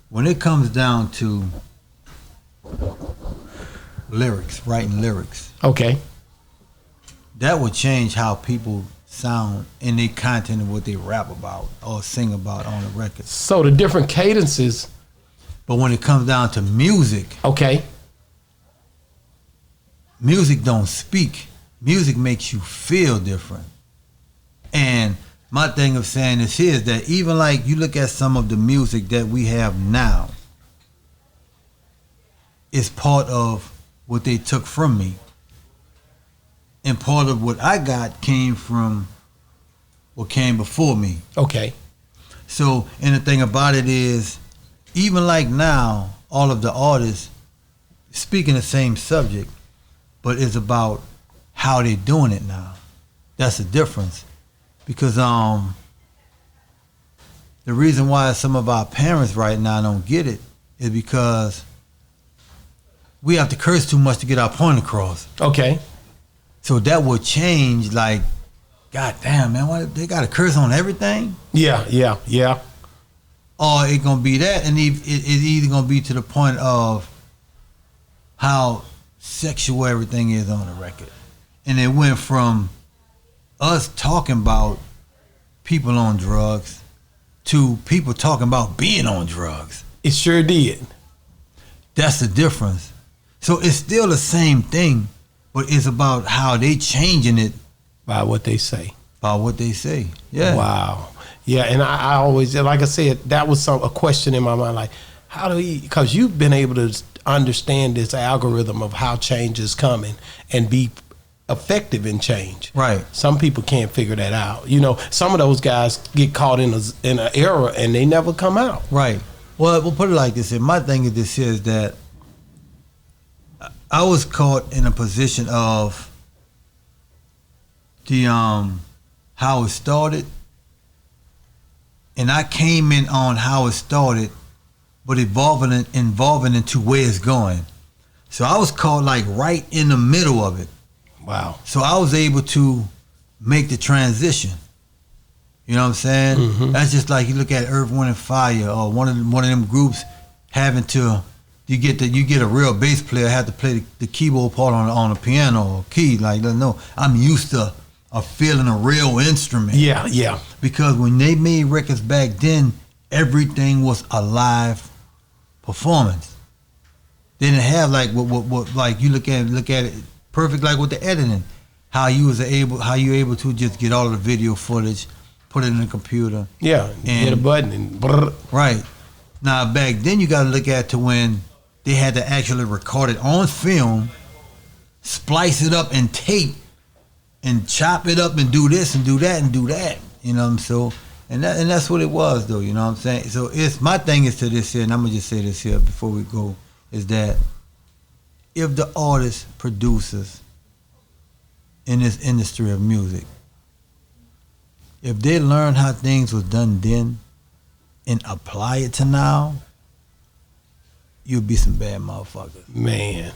When it comes down to lyrics, writing lyrics. Okay. That would change how people sound in their content and what they rap about or sing about on the record. So the different cadences. But when it comes down to music. Okay. Music don't speak. Music makes you feel different. And my thing of saying this here is that even like you look at some of the music that we have now, it's part of what they took from me. And part of what I got came from what came before me. Okay. So, and the thing about it is, even like now, all of the artists speaking the same subject, but it's about how they doing it now. That's the difference. Because the reason why some of our parents right now don't get it is because we have to curse too much to get our point across. Okay. So that will change, like, God damn, man, what, they got to curse on everything? Yeah. Or it going to be that, and it's either going to be to the point of how sexual everything is on the record. And it went from us talking about people on drugs to people talking about being on drugs. It sure did. That's the difference. So it's still the same thing, but it's about how they changing it by what they say. By what they say. Yeah. Wow. Yeah, and I always, like I said, that was a question in my mind, like, how do we, because you've been able to understand this algorithm of how change is coming and be effective in change. Right. Some people can't figure that out. You know, some of those guys get caught in an error and they never come out. Right. Well, we'll put it like this. My thing is this is that I was caught in a position of the how it started, and I came in on how it started, but involving into where it's going. So I was caught like right in the middle of it. Wow. So I was able to make the transition. You know what I'm saying? Mm-hmm. That's just like you look at Earth, Wind and Fire, or one of them groups having to you get a real bass player have to play the keyboard part on a piano or key. Like, no, I'm used to feeling a real instrument. Yeah, yeah. Because when they made records back then, everything was a live performance. They didn't have like what like you look at it perfect, like with the editing, how you able to just get all of the video footage, put it in the computer. Yeah, and hit a button and brrr. Right. Now back then you got to look at to when they had to actually record it on film, splice it up and tape, and chop it up and do this and do that and do that. You know what I'm saying? And that's what it was though. You know what I'm saying? So it's my thing is to this here, and I'm gonna just say this here before we go, is that if the artists, producers in this industry of music, if they learn how things was done then and apply it to now, you'll be some bad motherfuckers. Man,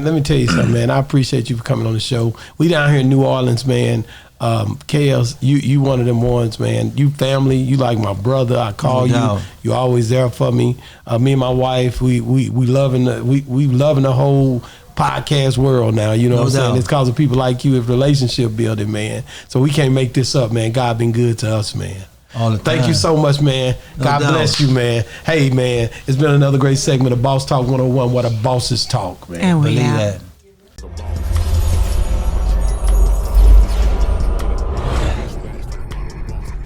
let me tell you something, man. I appreciate you for coming on the show. We down here in New Orleans, man. KLC, you one of them ones, man. You family, you like my brother. I call you. You always there for me. Me and my wife, we loving the whole podcast world now. You know what I'm saying? It's because of people like you. It's relationship building, man. So we can't make this up, man. God been good to us, man. All the time. Thank you so much, man. God bless you, man. Hey, man, it's been another great segment of Boss Talk 101, where the bosses talk, man. And we Believe out. that.